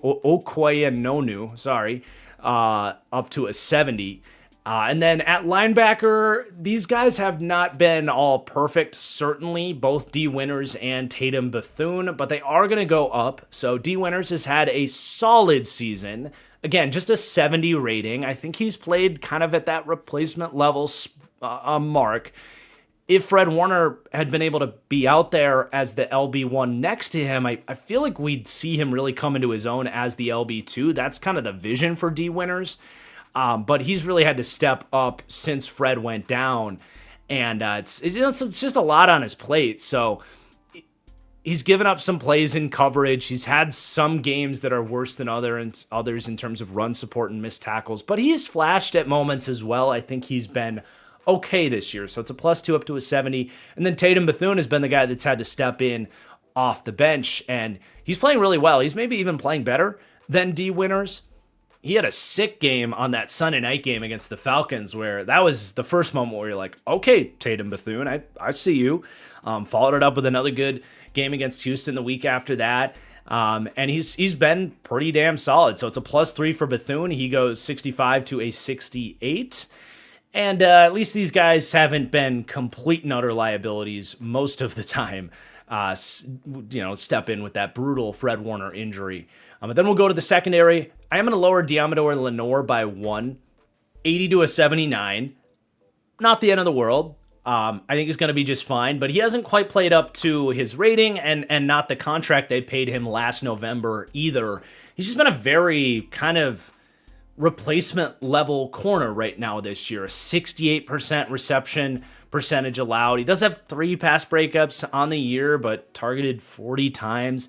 up to a 70. And then at linebacker, these guys have not been all perfect, certainly, both D. Winters and Tatum Bethune, but they are going to go up. So D. Winters has had a solid season. Again, just a 70 rating. I think he's played kind of at that replacement level mark. If Fred Warner had been able to be out there as the LB1 next to him, I feel like we'd see him really come into his own as the LB2. That's kind of the vision for D. Winters. But he's really had to step up since Fred went down, and it's just a lot on his plate. So he's given up some plays in coverage. He's had some games that are worse than others in terms of run support and missed tackles, but he's flashed at moments as well. I think he's been okay this year. So it's a +2 up to a 70. And then Tatum Bethune has been the guy that's had to step in off the bench, and he's playing really well. He's maybe even playing better than D. Winters. He had a sick game on that Sunday night game against the Falcons, where that was the first moment where you're like, okay, Tatum Bethune, I see you. Followed it up with another good game against Houston the week after that. And he's been pretty damn solid. So it's a +3 for Bethune. He goes 65 to a 68. And at least these guys haven't been complete and utter liabilities most of the time. Step in with that brutal Fred Warner injury. But then we'll go to the secondary. I am going to lower Diamador Lenore by 1, 80 to a 79. Not the end of the world. I think he's going to be just fine, but he hasn't quite played up to his rating and not the contract they paid him last November either. He's just been a very kind of replacement level corner right now this year. A 68% reception percentage allowed. He does have 3 pass breakups on the year, but targeted 40 times.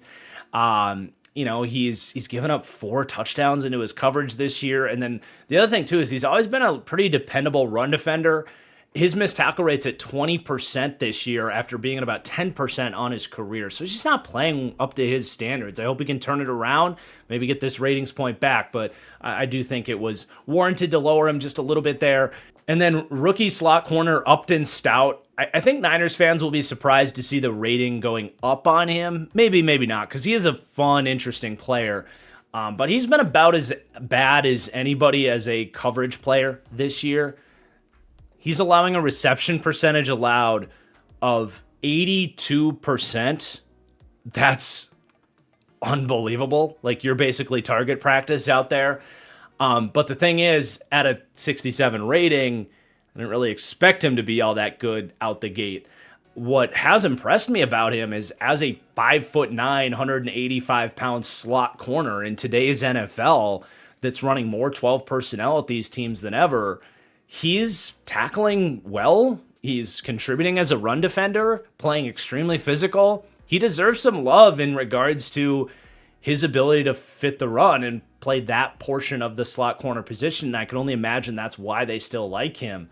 He's given up 4 touchdowns into his coverage this year. And then the other thing, too, is he's always been a pretty dependable run defender. His missed tackle rate's at 20% this year after being at about 10% on his career. So he's just not playing up to his standards. I hope he can turn it around, maybe get this ratings point back. But I do think it was warranted to lower him just a little bit there. And then rookie slot corner Upton Stout. I think Niners fans will be surprised to see the rating going up on him. Maybe not, because he is a fun, interesting player. But he's been about as bad as anybody as a coverage player this year. He's allowing a reception percentage allowed of 82%. That's unbelievable. Like, you're basically target practice out there. But the thing is, at a 67 rating, I didn't really expect him to be all that good out the gate. What has impressed me about him is as a 5'9", 185-pound slot corner in today's NFL that's running more 12 personnel at these teams than ever, he's tackling well. He's contributing as a run defender, playing extremely physical. He deserves some love in regards to his ability to fit the run and play that portion of the slot corner position. And I can only imagine that's why they still like him,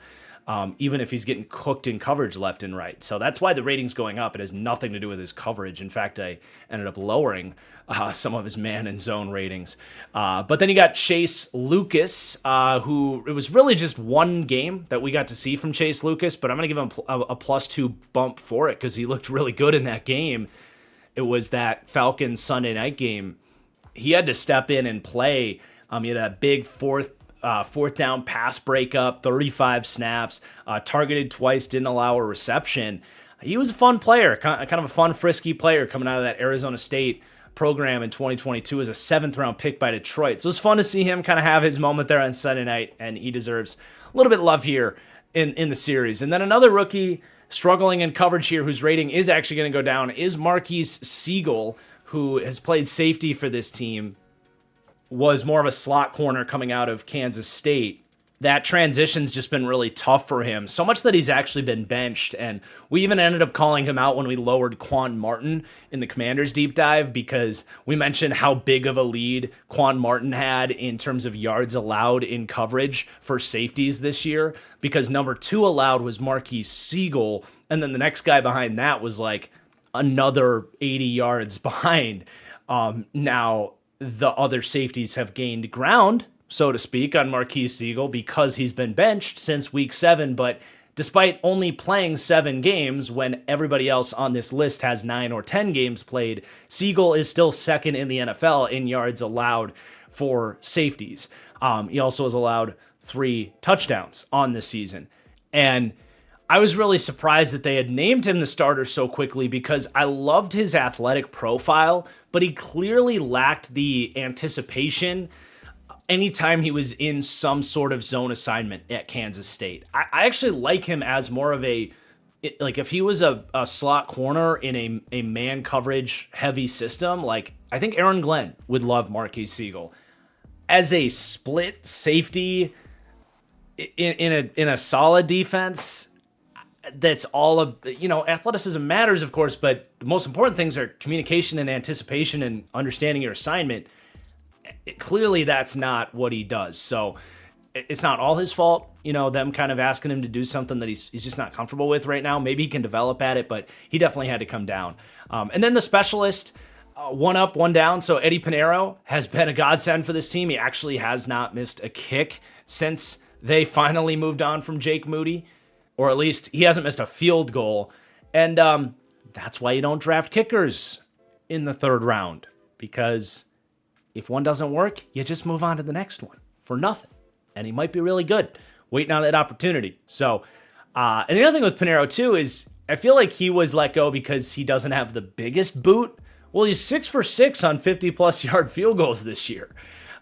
even if he's getting cooked in coverage left and right. So that's why the rating's going up. It has nothing to do with his coverage. In fact, I ended up lowering some of his man and zone ratings. But then you got Chase Lucas, who it was really just one game that we got to see from Chase Lucas, but I'm going to give him a +2 bump for it because he looked really good in that game. It was that Falcons Sunday night game. He had to step in and play. He had a big fourth down pass breakup, 35 snaps, targeted twice, didn't allow a reception. He was a fun player, kind of a fun, frisky player coming out of that Arizona State program in 2022 as a 7th-round pick by Detroit. So it was fun to see him kind of have his moment there on Sunday night, and he deserves a little bit of love here in the series. And then another rookie struggling in coverage here, whose rating is actually going to go down, is Marquise Siegel, who has played safety for this team, was more of a slot corner coming out of Kansas State. That transition's just been really tough for him, so much that he's actually been benched, and we even ended up calling him out when we lowered Quan Martin in the Commanders deep dive, because we mentioned how big of a lead Quan Martin had in terms of yards allowed in coverage for safeties this year, because number 2 allowed was Marquise Siegel, and then the next guy behind that was like another 80 yards behind. Now, the other safeties have gained ground so to speak, on Marquise Siegel because he's been benched since week 7, but despite only playing 7 games when everybody else on this list has 9 or 10 games played, Siegel is still second in the NFL in yards allowed for safeties. He also has allowed 3 touchdowns on this season. And I was really surprised that they had named him the starter so quickly because I loved his athletic profile, but he clearly lacked the anticipation anytime he was in some sort of zone assignment at Kansas State. I actually like him as more of like if he was a slot corner in a man coverage heavy system, like I think Aaron Glenn would love Marquise Siegel. As a split safety in a solid defense, that's all of, athleticism matters, of course, but the most important things are communication and anticipation and understanding your assignment. Clearly, that's not what he does. So it's not all his fault, them kind of asking him to do something that he's just not comfortable with right now. Maybe he can develop at it, but he definitely had to come down. And then the specialist, one up, one down. So Eddie Pinheiro has been a godsend for this team. He actually has not missed a kick since they finally moved on from Jake Moody. Or at least he hasn't missed a field goal. And that's why you don't draft kickers in the 3rd round. Because if one doesn't work, you just move on to the next one for nothing. And he might be really good, waiting on that opportunity. So, and the other thing with Pinheiro too is I feel like he was let go because he doesn't have the biggest boot. Well, he's 6 for 6 on 50-plus yard field goals this year.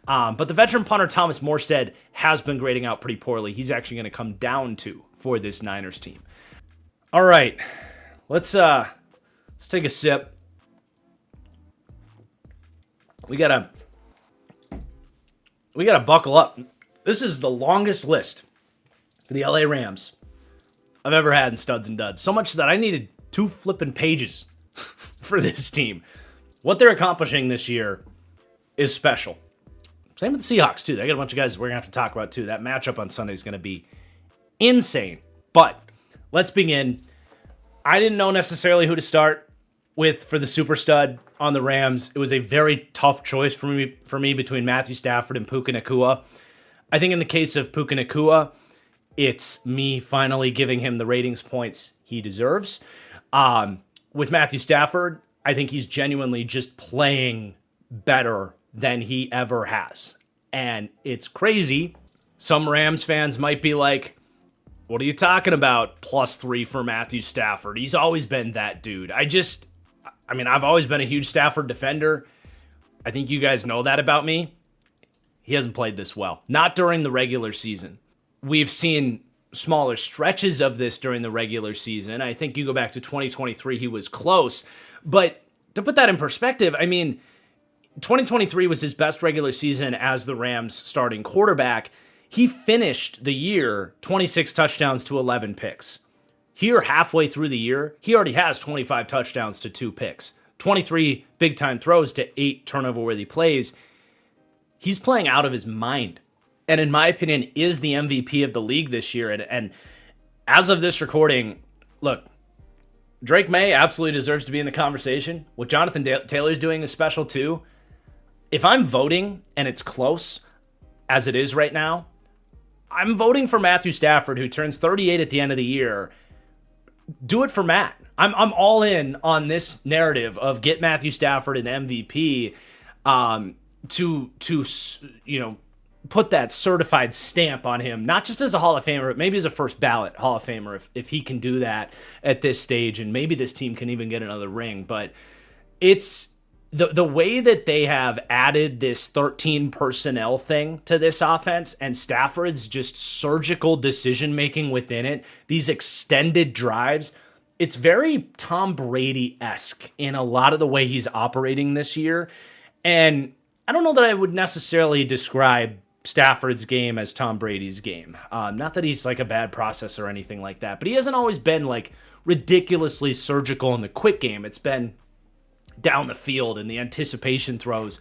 But the veteran punter Thomas Morstead has been grading out pretty poorly. He's actually going to come down for this Niners team. All right, let's take a sip. We gotta buckle up. This is the longest list for the LA Rams I've ever had in Studs and Duds. So much that I needed 2 flipping pages for this team. What they're accomplishing this year is special. Same with the Seahawks, too. They got a bunch of guys we're going to have to talk about, too. That matchup on Sunday is going to be insane. But let's begin. I didn't know necessarily who to start with for the super stud on the Rams. It was a very tough choice for me between Matthew Stafford and Puka Nacua. I think in the case of Puka Nacua, it's me finally giving him the ratings points he deserves. With Matthew Stafford, I think he's genuinely just playing better than he ever has. And it's crazy. Some Rams fans might be like, what are you talking about? +3 for Matthew Stafford. He's always been that dude. I've always been a huge Stafford defender. I think you guys know that about me. He hasn't played this well. Not during the regular season. We've seen smaller stretches of this during the regular season. I think you go back to 2023, he was close. But to put that in perspective, 2023 was his best regular season as the Rams starting quarterback. He finished the year 26 touchdowns to 11 picks. Here, halfway through the year, he already has 25 touchdowns to 2 picks, 23 big-time throws to 8 turnover-worthy plays. He's playing out of his mind, and in my opinion, is the MVP of the league this year. And as of this recording, look, Drake May absolutely deserves to be in the conversation. What Jonathan Taylor's doing is special too. If I'm voting, and it's close, as it is right now, I'm voting for Matthew Stafford, who turns 38 at the end of the year. Do it for Matt. I'm all in on this narrative of get Matthew Stafford an MVP to put that certified stamp on him, not just as a Hall of Famer, but maybe as a first ballot Hall of Famer if he can do that at this stage, and maybe this team can even get another ring. But it's the way that they have added this 13 personnel thing to this offense, and Stafford's just surgical decision-making within it, these extended drives, it's very Tom Brady-esque in a lot of the way he's operating this year. And I don't know that I would necessarily describe Stafford's game as Tom Brady's game. Not that he's like a bad processor or anything like that, but he hasn't always been like ridiculously surgical in the quick game. It's been down the field and the anticipation throws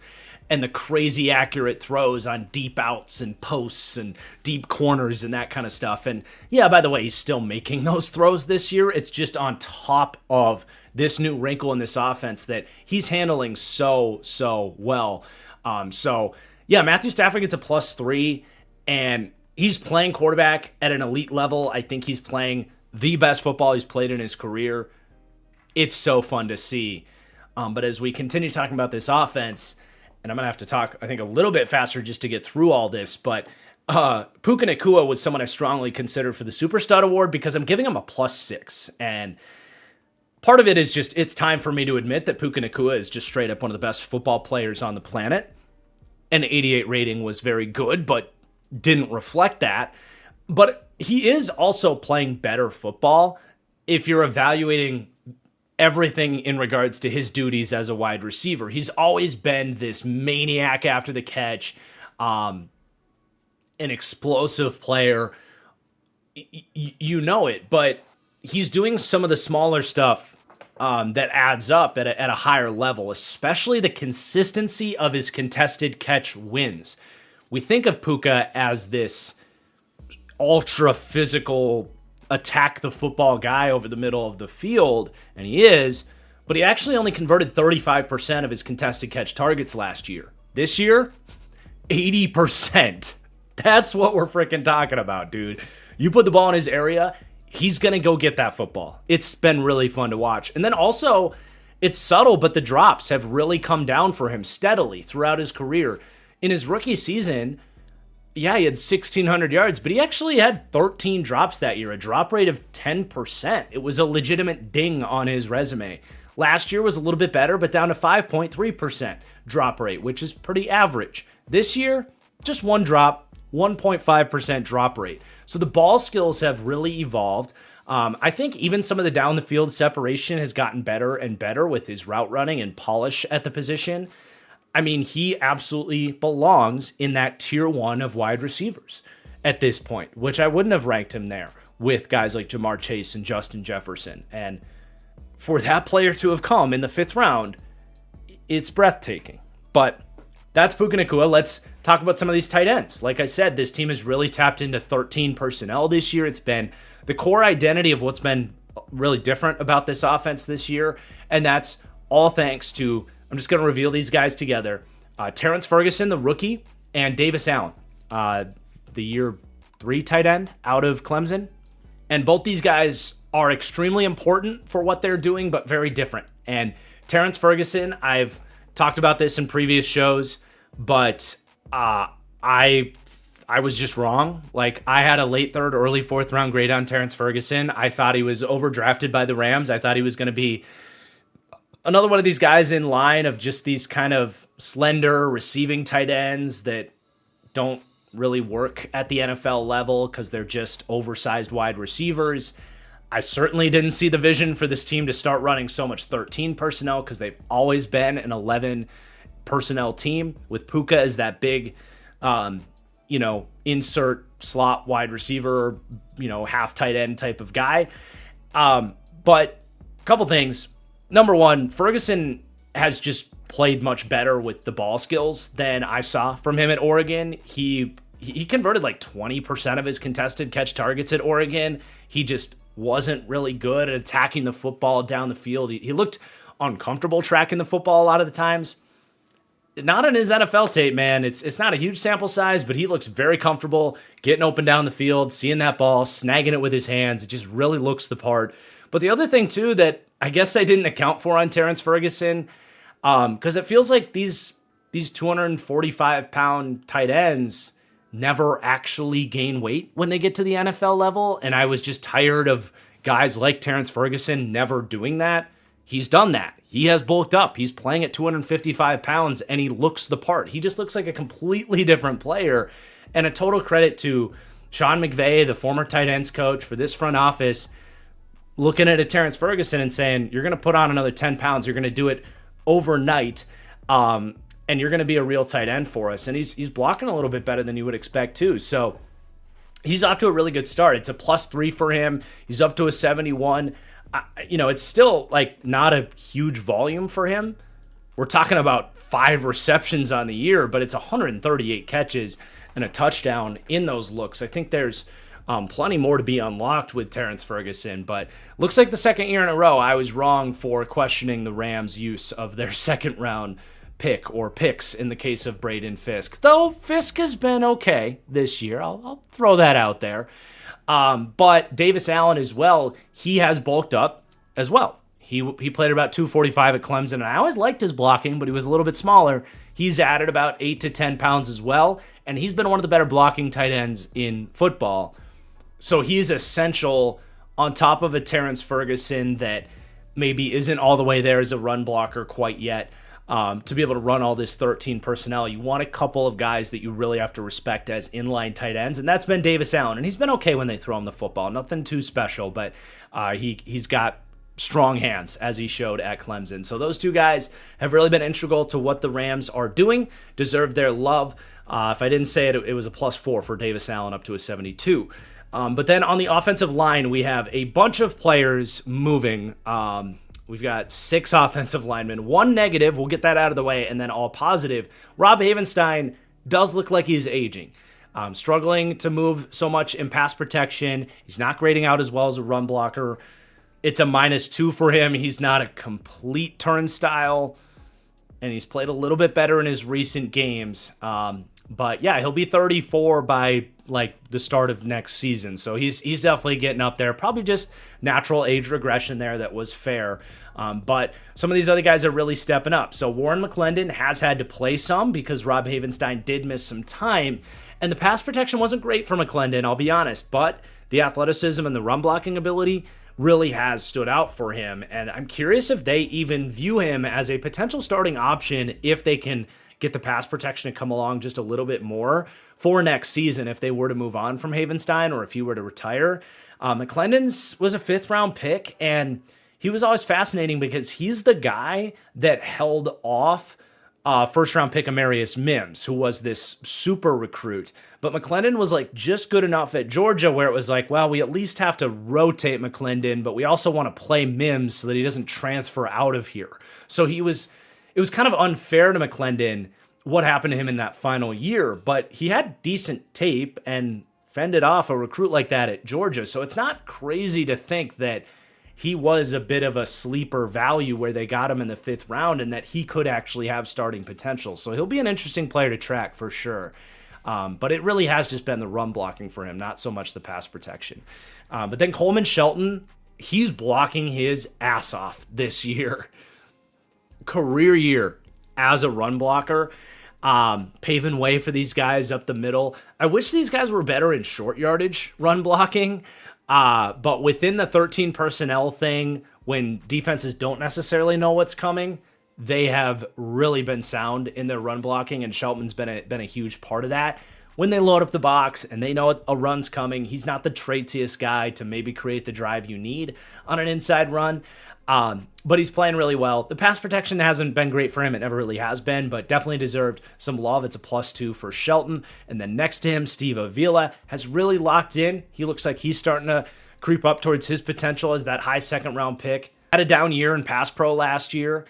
and the crazy accurate throws on deep outs and posts and deep corners and that kind of stuff. And yeah, by the way, he's still making those throws this year. It's just on top of this new wrinkle in this offense that he's handling so well. So Yeah, Matthew Stafford gets a +3, and he's playing quarterback at an elite level. I think he's playing the best football he's played in his career. It's so fun to see. But as we continue talking about this offense, and I'm going to have to talk, I think, a little bit faster just to get through all this, but Puka Nacua was someone I strongly considered for the Super Stud Award because I'm giving him a +6. And part of it is just, it's time for me to admit that Puka Nacua is just straight up one of the best football players on the planet. An 88 rating was very good, but didn't reflect that. But he is also playing better football if you're evaluating everything in regards to his duties as a wide receiver. He's always been this maniac after the catch, an explosive player. You know it, but he's doing some of the smaller stuff that adds up at a higher level, especially the consistency of his contested catch wins. We think of Puka as this ultra physical, attack the football guy over the middle of the field, and he is, but he actually only converted 35% of his contested catch targets last year. This year, 80%. That's what we're freaking talking about, dude. You put the ball in his area, he's going to go get that football. It's been really fun to watch. And then also, it's subtle, but the drops have really come down for him steadily throughout his career. In his rookie season, yeah, he had 1,600 yards, but he actually had 13 drops that year, a drop rate of 10%. It was a legitimate ding on his resume. Last year was a little bit better, but down to 5.3% drop rate, which is pretty average. This year, just one drop, 1.5% drop rate. So the ball skills have really evolved. I think even some of the down the field separation has gotten better and better with his route running and polish at the position. I mean, he absolutely belongs in that tier 1 of wide receivers at this point, which I wouldn't have ranked him there with guys like Jamar Chase and Justin Jefferson. And for that player to have come in the 5th round, it's breathtaking. But that's Puka Nacua. Let's talk about some of these tight ends. Like I said, this team has really tapped into 13 personnel this year. It's been the core identity of what's been really different about this offense this year. And that's all thanks to, I'm just going to reveal these guys together. Terrence Ferguson, the rookie, and Davis Allen, the year 3 tight end out of Clemson. And both these guys are extremely important for what they're doing, but very different. And Terrence Ferguson, I've talked about this in previous shows, but I was just wrong. Like, I had a late 3rd, early 4th round grade on Terrence Ferguson. I thought he was overdrafted by the Rams. I thought he was going to be another one of these guys in line of just these kind of slender receiving tight ends that don't really work at the NFL level because they're just oversized wide receivers. I certainly didn't see the vision for this team to start running so much 13 personnel because they've always been an 11 personnel team with Puka as that big, insert slot wide receiver, half tight end type of guy. But a couple things. Number one, Ferguson has just played much better with the ball skills than I saw from him at Oregon. He converted like 20% of his contested catch targets at Oregon. He just wasn't really good at attacking the football down the field. He looked uncomfortable tracking the football a lot of the times. Not in his NFL tape, man. It's not a huge sample size, but he looks very comfortable getting open down the field, seeing that ball, snagging it with his hands. It just really looks the part. But the other thing, too, that I guess I didn't account for on Terrence Ferguson, because it feels like these 245-pound tight ends never actually gain weight when they get to the NFL level, and I was just tired of guys like Terrence Ferguson never doing that. He's done that. He has bulked up. He's playing at 255 pounds, and he looks the part. He just looks like a completely different player, and a total credit to Sean McVay, the former tight ends coach for this front office, looking at a Terrence Ferguson and saying, you're going to put on another 10 pounds. You're going to do it overnight, and you're going to be a real tight end for us. And he's blocking a little bit better than you would expect, too. So he's off to a really good start. It's a +3 for him. He's up to a 71. It's still like not a huge volume for him. We're talking about 5 receptions on the year, but it's 138 catches and a touchdown in those looks. I think there's plenty more to be unlocked with Terrence Ferguson, but looks like the second year in a row I was wrong for questioning the Rams' use of their second round pick, or picks in the case of Braden Fisk. Though Fisk has been okay this year. I'll throw that out there. But Davis Allen as well, he has bulked up as well. He played about 245 at Clemson, and I always liked his blocking, but he was a little bit smaller. He's added about 8 to 10 pounds as well, and he's been one of the better blocking tight ends in football. So he's essential on top of a Terrence Ferguson that maybe isn't all the way there as a run blocker quite yet. To be able to run all this 13 personnel, you want a couple of guys that you really have to respect as inline tight ends, and that's been Davis Allen. And he's been okay when they throw him the football. Nothing too special, but he's got strong hands, as he showed at Clemson. So those two guys have really been integral to what the Rams are doing, deserve their love. If I didn't say it, it was a +4 for Davis Allen up to a 72. But then on the offensive line, we have a bunch of players moving. We've got 6 offensive linemen, 1 negative, we'll get that out of the way, and then all positive. Rob Havenstein does look like he's aging. Struggling to move so much in pass protection. He's not grading out as well as a run blocker. It's a -2 for him. He's not a complete turnstile, and he's played a little bit better in his recent games. But yeah, he'll be 34 by like the start of next season. So he's definitely getting up there. Probably just natural age regression there that was fair. But some of these other guys are really stepping up. So Warren McClendon has had to play some because Rob Havenstein did miss some time. And the pass protection wasn't great for McClendon, I'll be honest. But the athleticism and the run blocking ability really has stood out for him. And I'm curious if they even view him as a potential starting option if they can get the pass protection to come along just a little bit more for next season if they were to move on from Havenstein or if he were to retire. McClendon's was a 5th-round pick, and he was always fascinating because he's the guy that held off first-round pick Amarius Mims, who was this super recruit. But McClendon was like just good enough at Georgia where it was like, well, we at least have to rotate McClendon, but we also want to play Mims so that he doesn't transfer out of here. So it was kind of unfair to McClendon what happened to him in that final year, but he had decent tape and fended off a recruit like that at Georgia. So it's not crazy to think that he was a bit of a sleeper value where they got him in the 5th round and that he could actually have starting potential. So he'll be an interesting player to track for sure. But it really has just been the run blocking for him, not so much the pass protection. But then Coleman Shelton, he's blocking his ass off this year. Career year as a run blocker, paving way for these guys up the middle. I wish these guys were better in short yardage run blocking, but within the 13 personnel thing, when defenses don't necessarily know what's coming, they have really been sound in their run blocking, and Shelton's been a huge part of that. When they load up the box and they know a run's coming, he's not the traitsiest guy to maybe create the drive you need on an inside run. But he's playing really well. The pass protection hasn't been great for him. It never really has been, but definitely deserved some love. It's a +2 for Shelton. And then next to him, Steve Avila has really locked in. He looks like he's starting to creep up towards his potential as that high 2nd-round pick. Had a down year in pass pro last year.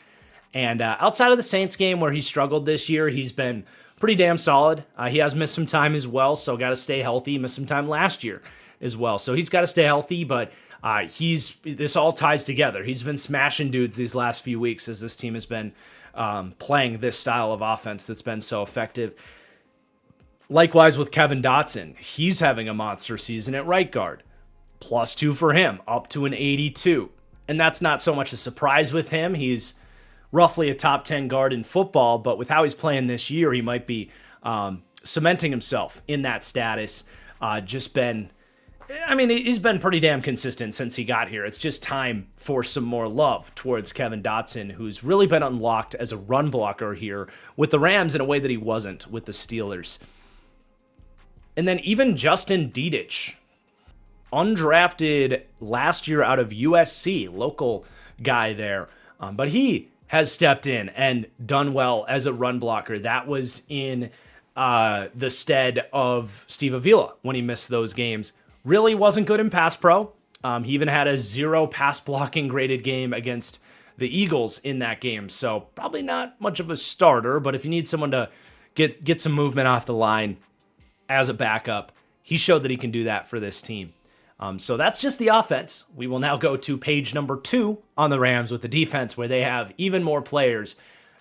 And outside of the Saints game where he struggled this year, he's been pretty damn solid. He has missed some time as well, so got to stay healthy. He missed some time last year as well, so he's got to stay healthy, but this all ties together. He's been smashing dudes these last few weeks as this team has been playing this style of offense that's been so effective. Likewise with Kevin Dotson. He's having a monster season at right guard. +2 for him, up to an 82. And that's not so much a surprise with him. He's roughly a top 10 guard in football, but with how he's playing this year, he might be cementing himself in that status. He's been pretty damn consistent since he got here. It's just time for some more love towards Kevin Dotson, who's really been unlocked as a run blocker here with the Rams in a way that he wasn't with the Steelers. And then even Justin Dedich, undrafted last year out of USC, local guy there. But he has stepped in and done well as a run blocker. That was in the stead of Steve Avila when he missed those games. Really wasn't good in pass pro. He even had a 0 pass blocking graded game against the Eagles in that game. So probably not much of a starter, but if you need someone to get some movement off the line as a backup, he showed that he can do that for this team. So that's just the offense. We will now go to page number 2 on the Rams with the defense, where they have even more players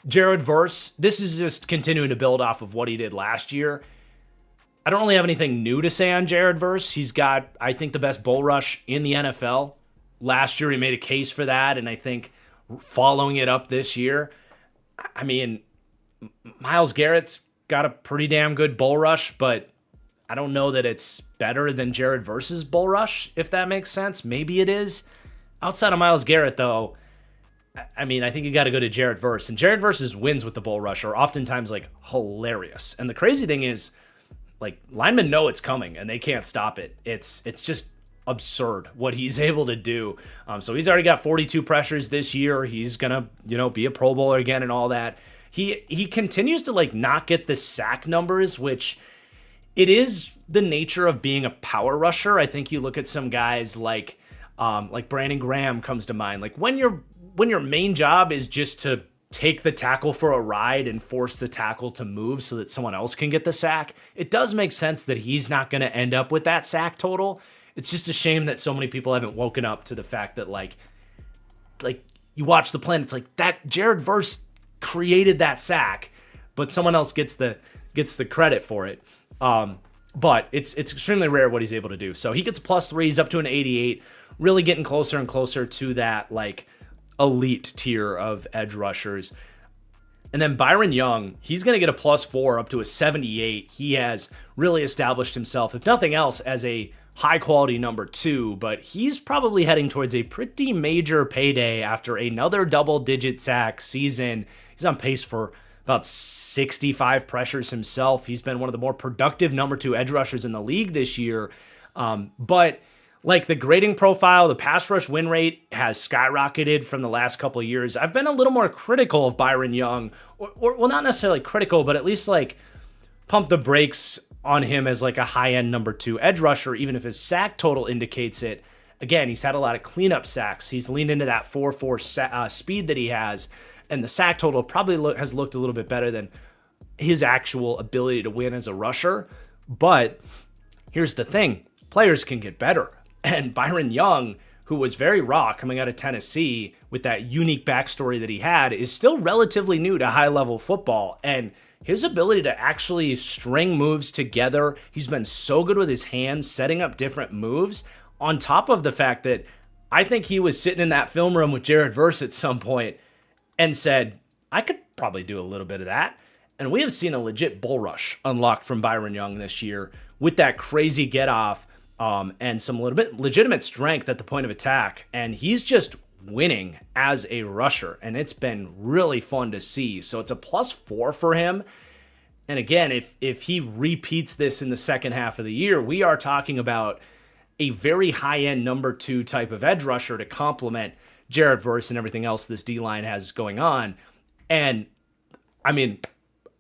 Jared Verse, this is just continuing to build off of what he did last year. I don't really have anything new to say on Jared Verse. He's got, I think, the best bull rush in the NFL. Last year, he made a case for that, and I think following it up this year, I mean, Myles Garrett's got a pretty damn good bull rush, but I don't know that it's better than Jared Verse's bull rush, if that makes sense. Maybe it is. Outside of Myles Garrett, though, I mean, I think you got to go to Jared Verse. And Jared Verse's wins with the bull rush are oftentimes, like, hilarious. And the crazy thing is, like, linemen know it's coming, and they can't stop it. It's just absurd what he's able to do. So he's already got 42 pressures this year. He's going to, be a Pro Bowler again and all that. He continues to, like, not get the sack numbers, which it is the nature of being a power rusher. I think you look at some guys like Brandon Graham comes to mind. Like, when your main job is just to take the tackle for a ride and force the tackle to move so that someone else can get the sack, it does make sense that he's not going to end up with that sack total. It's just a shame that so many people haven't woken up to the fact that, like you watch the play and it's like, that Jared Verse created that sack, but someone else gets the credit for it. But it's extremely rare what he's able to do. So he gets +3, he's up to an 88, really getting closer and closer to that, like, elite tier of edge rushers. And then Byron Young, he's going to get a +4 up to a 78. He has really established himself, if nothing else, as a high quality number 2, but he's probably heading towards a pretty major payday after another double-digit sack season. He's on pace for about 65 pressures himself. He's been one of the more productive number 2 edge rushers in the league this year. But like, the grading profile, the pass rush win rate has skyrocketed from the last couple of years. I've been a little more critical of Byron Young, or well, not necessarily critical, but at least, like, pump the brakes on him as, like, a high-end number 2 edge rusher, even if his sack total indicates it. Again, he's had a lot of cleanup sacks. He's leaned into that 4.4 speed that he has, and the sack total probably has looked a little bit better than his actual ability to win as a rusher. But here's the thing. Players can get better. And Byron Young, who was very raw coming out of Tennessee with that unique backstory that he had, is still relatively new to high-level football. And his ability to actually string moves together, he's been so good with his hands, setting up different moves, on top of the fact that I think he was sitting in that film room with Jared Verse at some point and said, I could probably do a little bit of that. And we have seen a legit bull rush unlocked from Byron Young this year with that crazy get-off, and some little bit legitimate strength at the point of attack. And he's just winning as a rusher, and it's been really fun to see. So it's a +4 for him. And again, if he repeats this in the second half of the year, we are talking about a very high-end number 2 type of edge rusher to complement Jared Verse and everything else this D-line has going on. And I mean,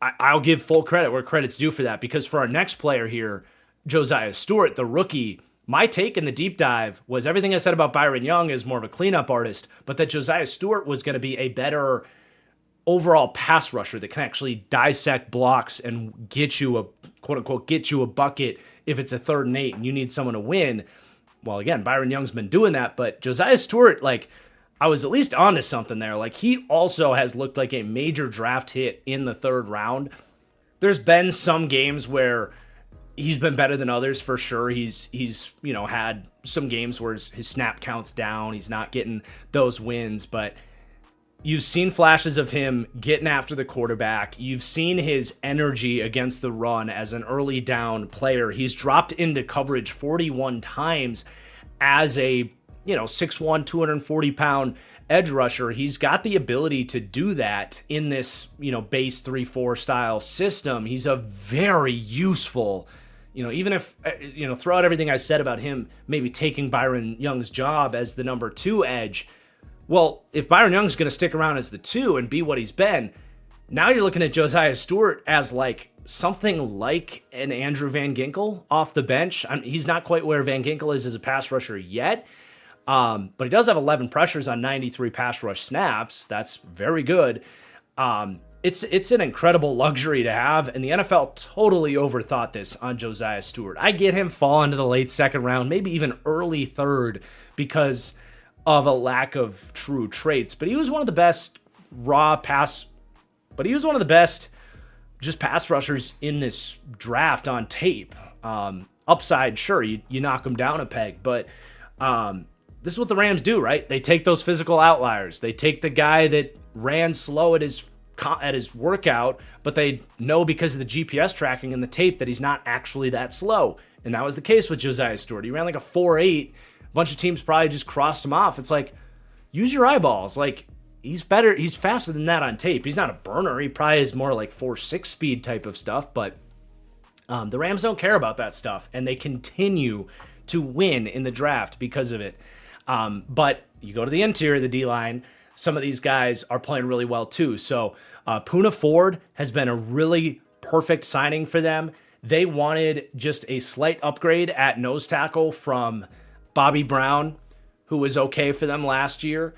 I'll give full credit where credit's due for that, because for our next player here, Josiah Stewart, the rookie, my take in the deep dive was everything I said about Byron Young is more of a cleanup artist, but that Josiah Stewart was going to be a better overall pass rusher that can actually dissect blocks and get you a, quote unquote, get you a bucket if it's a 3rd and 8 and you need someone to win. Well, again, Byron Young's been doing that, but Josiah Stewart, like, I was at least onto something there. Like, he also has looked like a major draft hit in the 3rd round. There's been some games where he's been better than others, for sure. He's had some games where his snap count's down. He's not getting those wins, but you've seen flashes of him getting after the quarterback. You've seen his energy against the run as an early down player. He's dropped into coverage 41 times as a 6'1", 240-pound edge rusher. He's got the ability to do that in this, base 3-4 style system. He's a very useful, even if, throughout everything I said about him maybe taking Byron Young's job as the number 2 edge, well, if Byron Young's going to stick around as the 2 and be what he's been, now you're looking at Josiah Stewart as like something like an Andrew Van Ginkel off the bench. He's not quite where Van Ginkel is as a pass rusher yet, but he does have 11 pressures on 93 pass rush snaps. That's very good. It's an incredible luxury to have, and the NFL totally overthought this on Josiah Stewart. I get him falling to the late 2nd round, maybe even early 3rd, because of a lack of true traits, but he was one of the best raw pass but he was one of the best just pass rushers in this draft on tape. Upside, sure, you knock him down a peg, but this is what the Rams do, right? They take those physical outliers. They take the guy that ran slow at his workout, but they know because of the GPS tracking and the tape that he's not actually that slow. And that was the case with Josiah Stewart. He ran like a 4.8. A bunch of teams probably just crossed him off. It's like, use your eyeballs. Like, he's better. He's faster than that on tape. He's not a burner. He probably is more like 4.6 speed type of stuff, but the Rams don't care about that stuff, and they continue to win in the draft because of it. But you go to the interior of the D-line, some of these guys are playing really well too. So Poona Ford has been a really perfect signing for them. They wanted just a slight upgrade at nose tackle from Bobby Brown, who was okay for them last year,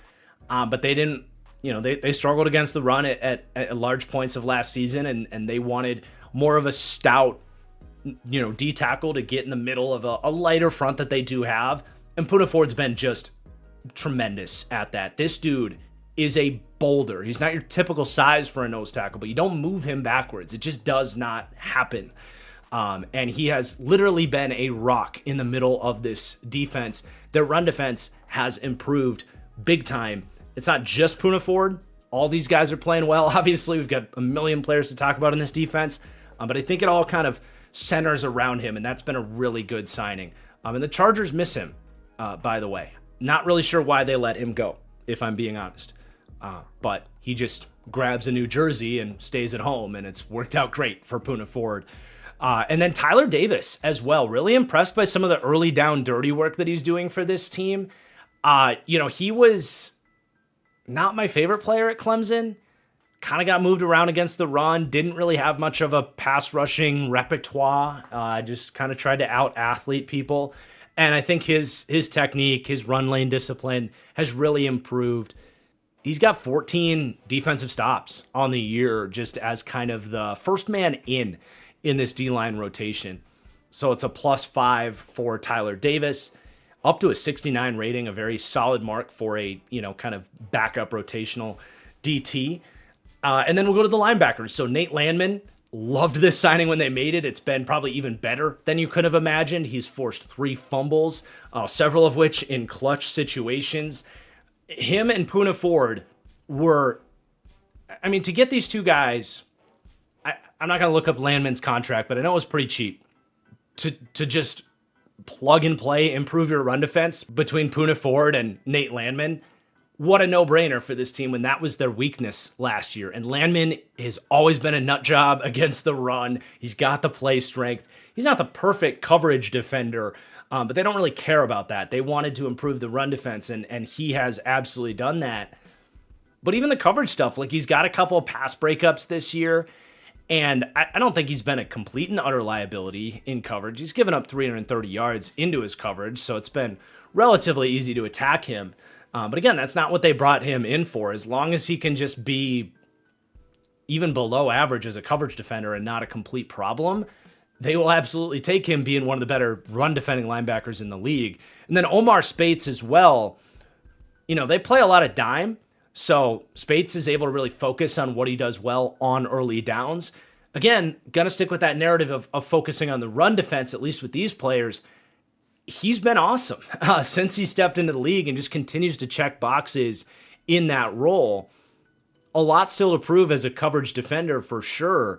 but they didn't. They struggled against the run at large points of last season, and they wanted more of a stout, D tackle to get in the middle of a lighter front that they do have. And Poona Ford's been just tremendous at that. This dude is a boulder. He's not your typical size for a nose tackle, but you don't move him backwards. It just does not happen. And he has literally been a rock in the middle of this defense. Their run defense has improved big time. It's not just Poona Ford. All these guys are playing well. Obviously, we've got a million players to talk about in this defense, but I think it all kind of centers around him, and that's been a really good signing. And the Chargers miss him, by the way. Not really sure why they let him go, if I'm being honest. But he just grabs a new jersey and stays at home, and it's worked out great for Poona Ford. And then Tyler Davis as well. Really impressed by some of the early down dirty work that he's doing for this team. He was not my favorite player at Clemson. Kind of got moved around against the run. Didn't really have much of a pass rushing repertoire. Just kind of tried to out-athlete people. And I think his technique, his run lane discipline has really improved. He's got 14 defensive stops on the year just as kind of the first man in this D-line rotation. So it's a +5 for Tyler Davis, up to a 69 rating, a very solid mark for a, kind of backup rotational DT. And then we'll go to the linebackers. So Nate Landman, loved this signing when they made it. It's been probably even better than you could have imagined. He's forced 3 fumbles, several of which in clutch situations. Him and Poona Ford were, to get these two guys, I'm not going to look up Landman's contract, but I know it was pretty cheap to just plug and play, improve your run defense between Poona Ford and Nate Landman. What a no-brainer for this team when that was their weakness last year. And Landman has always been a nut job against the run. He's got the play strength. He's not the perfect coverage defender, but they don't really care about that. They wanted to improve the run defense, and he has absolutely done that. But even the coverage stuff, like he's got a couple of pass breakups this year, and I don't think he's been a complete and utter liability in coverage. He's given up 330 yards into his coverage, so it's been relatively easy to attack him. But again, that's not what they brought him in for. As long as he can just be even below average as a coverage defender and not a complete problem, they will absolutely take him being one of the better run defending linebackers in the league. And then Omar Spates as well. They play a lot of dime, so Spates is able to really focus on what he does well on early downs. Again, gonna stick with that narrative of focusing on the run defense, at least with these players. He's been awesome since he stepped into the league and just continues to check boxes in that role. A lot still to prove as a coverage defender for sure.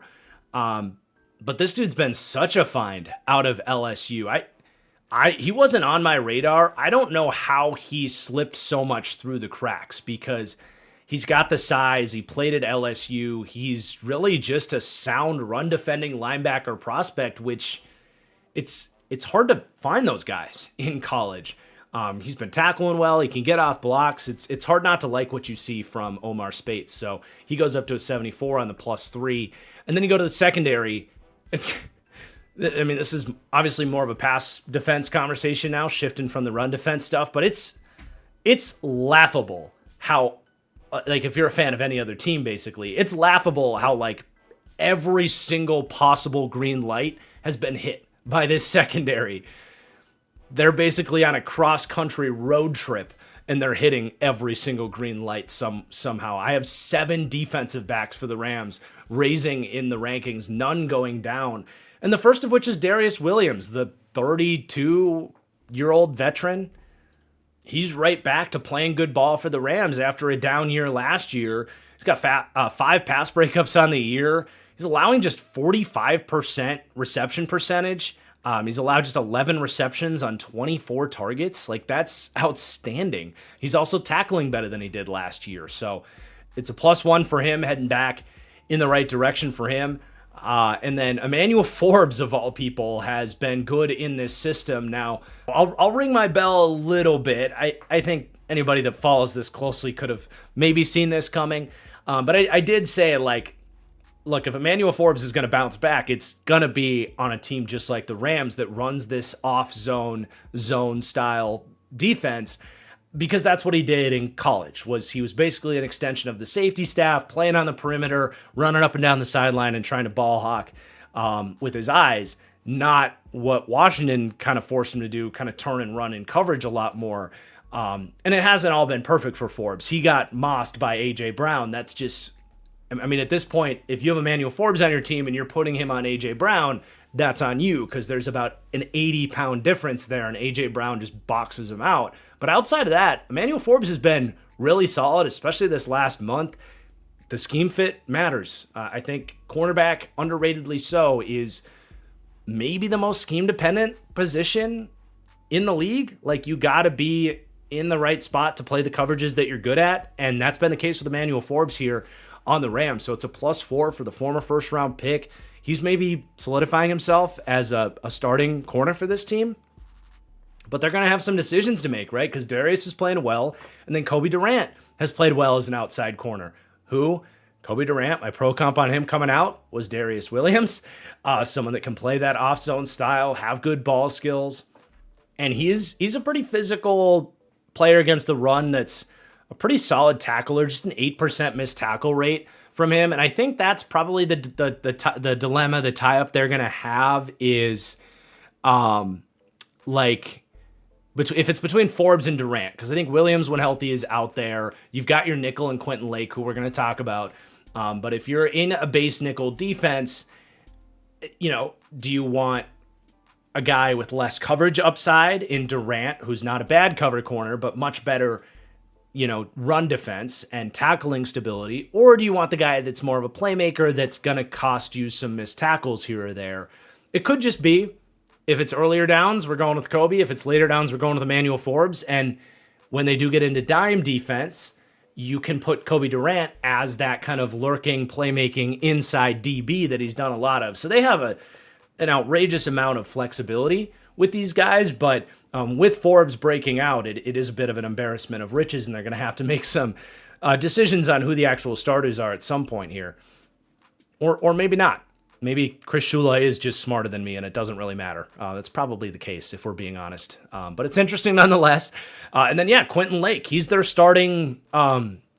But this dude's been such a find out of LSU. He wasn't on my radar. I don't know how he slipped so much through the cracks because he's got the size. He played at LSU. He's really just a sound run defending linebacker prospect, which it's hard to find those guys in college. He's been tackling well. He can get off blocks. It's hard not to like what you see from Omar Spates. So he goes up to a 74 on the +3. And then you go to the secondary. This is obviously more of a pass defense conversation now, shifting from the run defense stuff. But it's laughable how, if you're a fan of any other team, basically, it's laughable how, every single possible green light has been hit by this secondary. They're basically on a cross-country road trip and they're hitting every single green light somehow. I have 7 defensive backs for the Rams raising in the rankings, none going down. And the first of which is Darius Williams, the 32-year-old veteran. He's right back to playing good ball for the Rams after a down year last year. He's got 5 pass breakups on the year. He's allowing just 45% reception percentage. He's allowed just 11 receptions on 24 targets. Like, that's outstanding. He's also tackling better than he did last year. So it's a +1 for him, heading back in the right direction for him. And then Emmanuel Forbes, of all people, has been good in this system. Now, I'll ring my bell a little bit. I think anybody that follows this closely could have maybe seen this coming. But I did say, like, look, if Emmanuel Forbes is going to bounce back, it's going to be on a team just like the Rams that runs this off-zone, zone-style defense, because that's what he did in college. He was basically an extension of the safety staff, playing on the perimeter, running up and down the sideline and trying to ball hawk with his eyes, not what Washington kind of forced him to do, kind of turn and run in coverage a lot more. And it hasn't all been perfect for Forbes. He got mossed by A.J. Brown. That's just... I mean, at this point, if you have Emmanuel Forbes on your team and you're putting him on A.J. Brown, that's on you, because there's about an 80-pound difference there, and A.J. Brown just boxes him out. But outside of that, Emmanuel Forbes has been really solid, especially this last month. The scheme fit matters. I think cornerback, underratedly so, is maybe the most scheme-dependent position in the league. Like, you got to be in the right spot to play the coverages that you're good at, and that's been the case with Emmanuel Forbes here on the Rams. So it's a +4 for the former first-round pick. He's maybe solidifying himself as a starting corner for this team. But they're going to have some decisions to make, right? Because Darius is playing well, and then Kobe Durant has played well as an outside corner. Kobe Durant, my pro comp on him coming out was Darius Williams, someone that can play that off-zone style, have good ball skills. And he's a pretty physical player against the run that's a pretty solid tackler, just an 8% missed tackle rate from him. And I think that's probably the dilemma, the tie-up they're going to have is, if it's between Forbes and Durant, because I think Williams, when healthy, is out there. You've got your nickel and Quentin Lake, who we're going to talk about. But if you're in a base nickel defense, do you want a guy with less coverage upside in Durant, who's not a bad cover corner, but much better run defense and tackling stability? Or do you want the guy that's more of a playmaker that's going to cost you some missed tackles here or there? It could just be, if it's earlier downs, we're going with Kobe. If it's later downs, we're going with Emmanuel Forbes. And when they do get into dime defense, you can put Kobe Durant as that kind of lurking, playmaking inside DB that he's done a lot of. So they have an outrageous amount of flexibility with these guys, but with Forbes breaking out, it is a bit of an embarrassment of riches, and they're going to have to make some decisions on who the actual starters are at some point here. Or maybe not. Maybe Chris Shula is just smarter than me, and it doesn't really matter. That's probably the case, if we're being honest. But it's interesting nonetheless. And then, Quentin Lake. He's their starting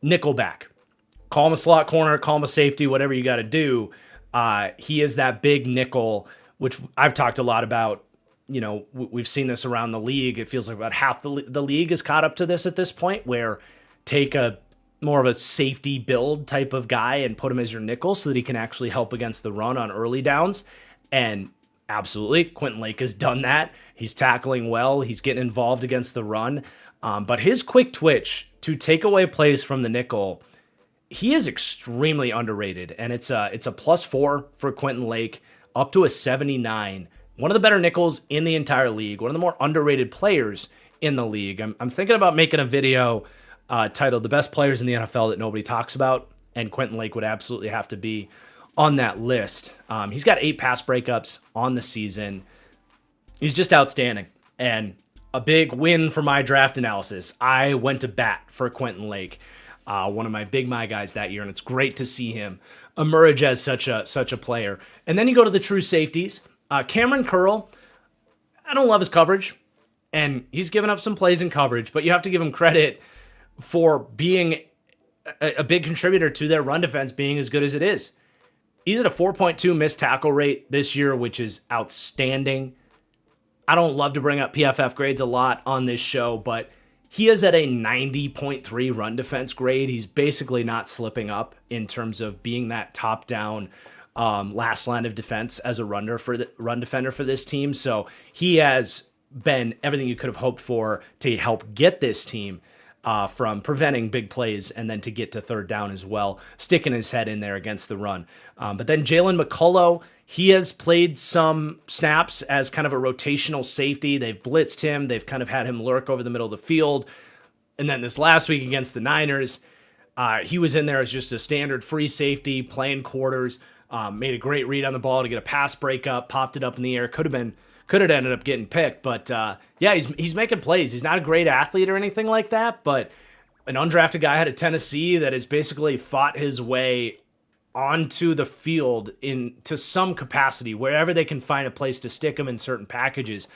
nickel back. Call him a slot corner, call him a safety, whatever you got to do. He is that big nickel, which I've talked a lot about. We've seen this around the league. It feels like about half the league is caught up to this at this point, where take a more of a safety build type of guy and put him as your nickel so that he can actually help against the run on early downs. And absolutely, Quentin Lake has done that. He's tackling well. He's getting involved against the run. But his quick twitch to take away plays from the nickel, he is extremely underrated. And it's a +4 for Quentin Lake, up to a 79. One of the better nickels in the entire league. One of the more underrated players in the league. I'm thinking about making a video titled "The Best Players in the NFL That Nobody Talks About," and Quentin Lake would absolutely have to be on that list. He's got 8 pass breakups on the season. He's just outstanding, and a big win for my draft analysis. I went to bat for Quentin Lake, one of my big my guys that year, and it's great to see him emerge as such a player. And then you go to the true safeties. Cameron Curl, I don't love his coverage, and he's given up some plays in coverage, but you have to give him credit for being a big contributor to their run defense being as good as it is. He's at a 4.2 missed tackle rate this year, which is outstanding. I don't love to bring up PFF grades a lot on this show, but He is at a 90.3 run defense grade. He's basically not slipping up in terms of being that top-down last line of defense as a run defender for this team. So he has been everything you could have hoped for to help get this team from preventing big plays and then to get to third down as well, sticking his head in there against the run. But then Jalen McCullough, he has played some snaps as kind of a rotational safety. They've blitzed him. They've kind of had him lurk over the middle of the field. And then this last week against the Niners, he was in there as just a standard free safety, playing quarters, made a great read on the ball to get a pass breakup, popped it up in the air. Could have ended up getting picked. But yeah, he's making plays. He's not a great athlete or anything like that, but an undrafted guy out of Tennessee that has basically fought his way onto the field to some capacity. Wherever they can find a place to stick him in certain packages,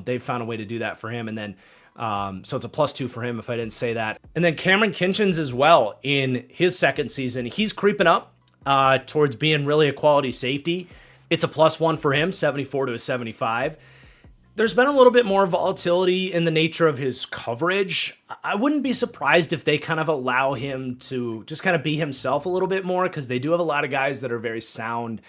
they've found a way to do that for him. And then so it's a +2 for him if I didn't say that. And then Cameron Kinchens as well in his second season. He's creeping up towards being really a quality safety. It's a +1 for him, 74 to a 75. There's been a little bit more volatility in the nature of his coverage. I wouldn't be surprised if they kind of allow him to just kind of be himself a little bit more, because they do have a lot of guys that are very sound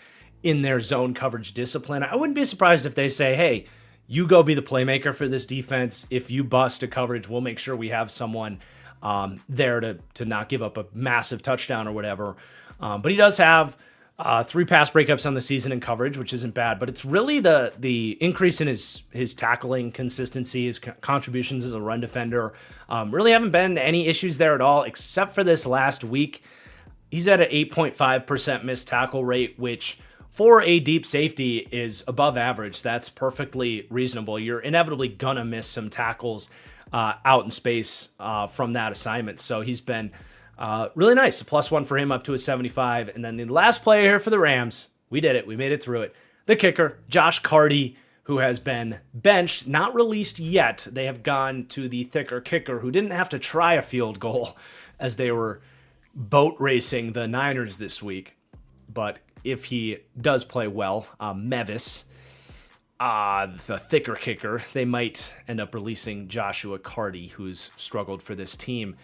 in their zone coverage discipline. I wouldn't be surprised if they say, hey, you go be the playmaker for this defense. If you bust a coverage, we'll make sure we have someone there to not give up a massive touchdown or whatever. But he does have 3 pass breakups on the season in coverage, which isn't bad, but it's really the increase in his tackling consistency, his contributions as a run defender. Really haven't been any issues there at all, except for this last week. He's at an 8.5% missed tackle rate, which for a deep safety is above average. That's perfectly reasonable. You're inevitably gonna miss some tackles out in space from that assignment. So he's been really nice. A +1 for him up to a 75. And then the last player here for the Rams, we did it. We made it through it. The kicker, Josh Carty, who has been benched, not released yet. They have gone to the thicker kicker, who didn't have to try a field goal as they were boat racing the Niners this week. But if he does play well, Mevis, the thicker kicker, they might end up releasing Joshua Carty, who's struggled for this team.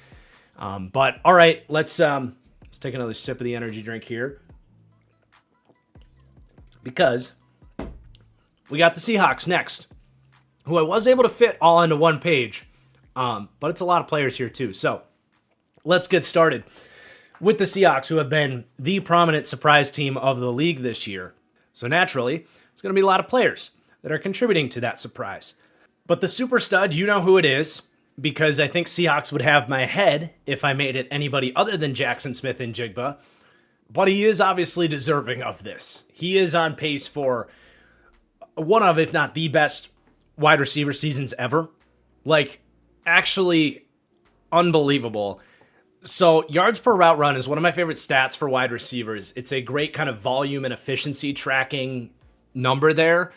But all right, let's take another sip of the energy drink here, because we got the Seahawks next, who I was able to fit all into one page, but it's a lot of players here too. So let's get started with the Seahawks, who have been the prominent surprise team of the league this year. So naturally, it's going to be a lot of players that are contributing to that surprise. But the super stud, you know who it is, because I think Seahawks would have my head if I made it anybody other than Jackson Smith-Njigba. But he is obviously deserving of this. He is on pace for one of, if not the best, wide receiver seasons ever. Like, actually unbelievable. So yards per route run is one of my favorite stats for wide receivers. It's a great kind of volume and efficiency tracking number there.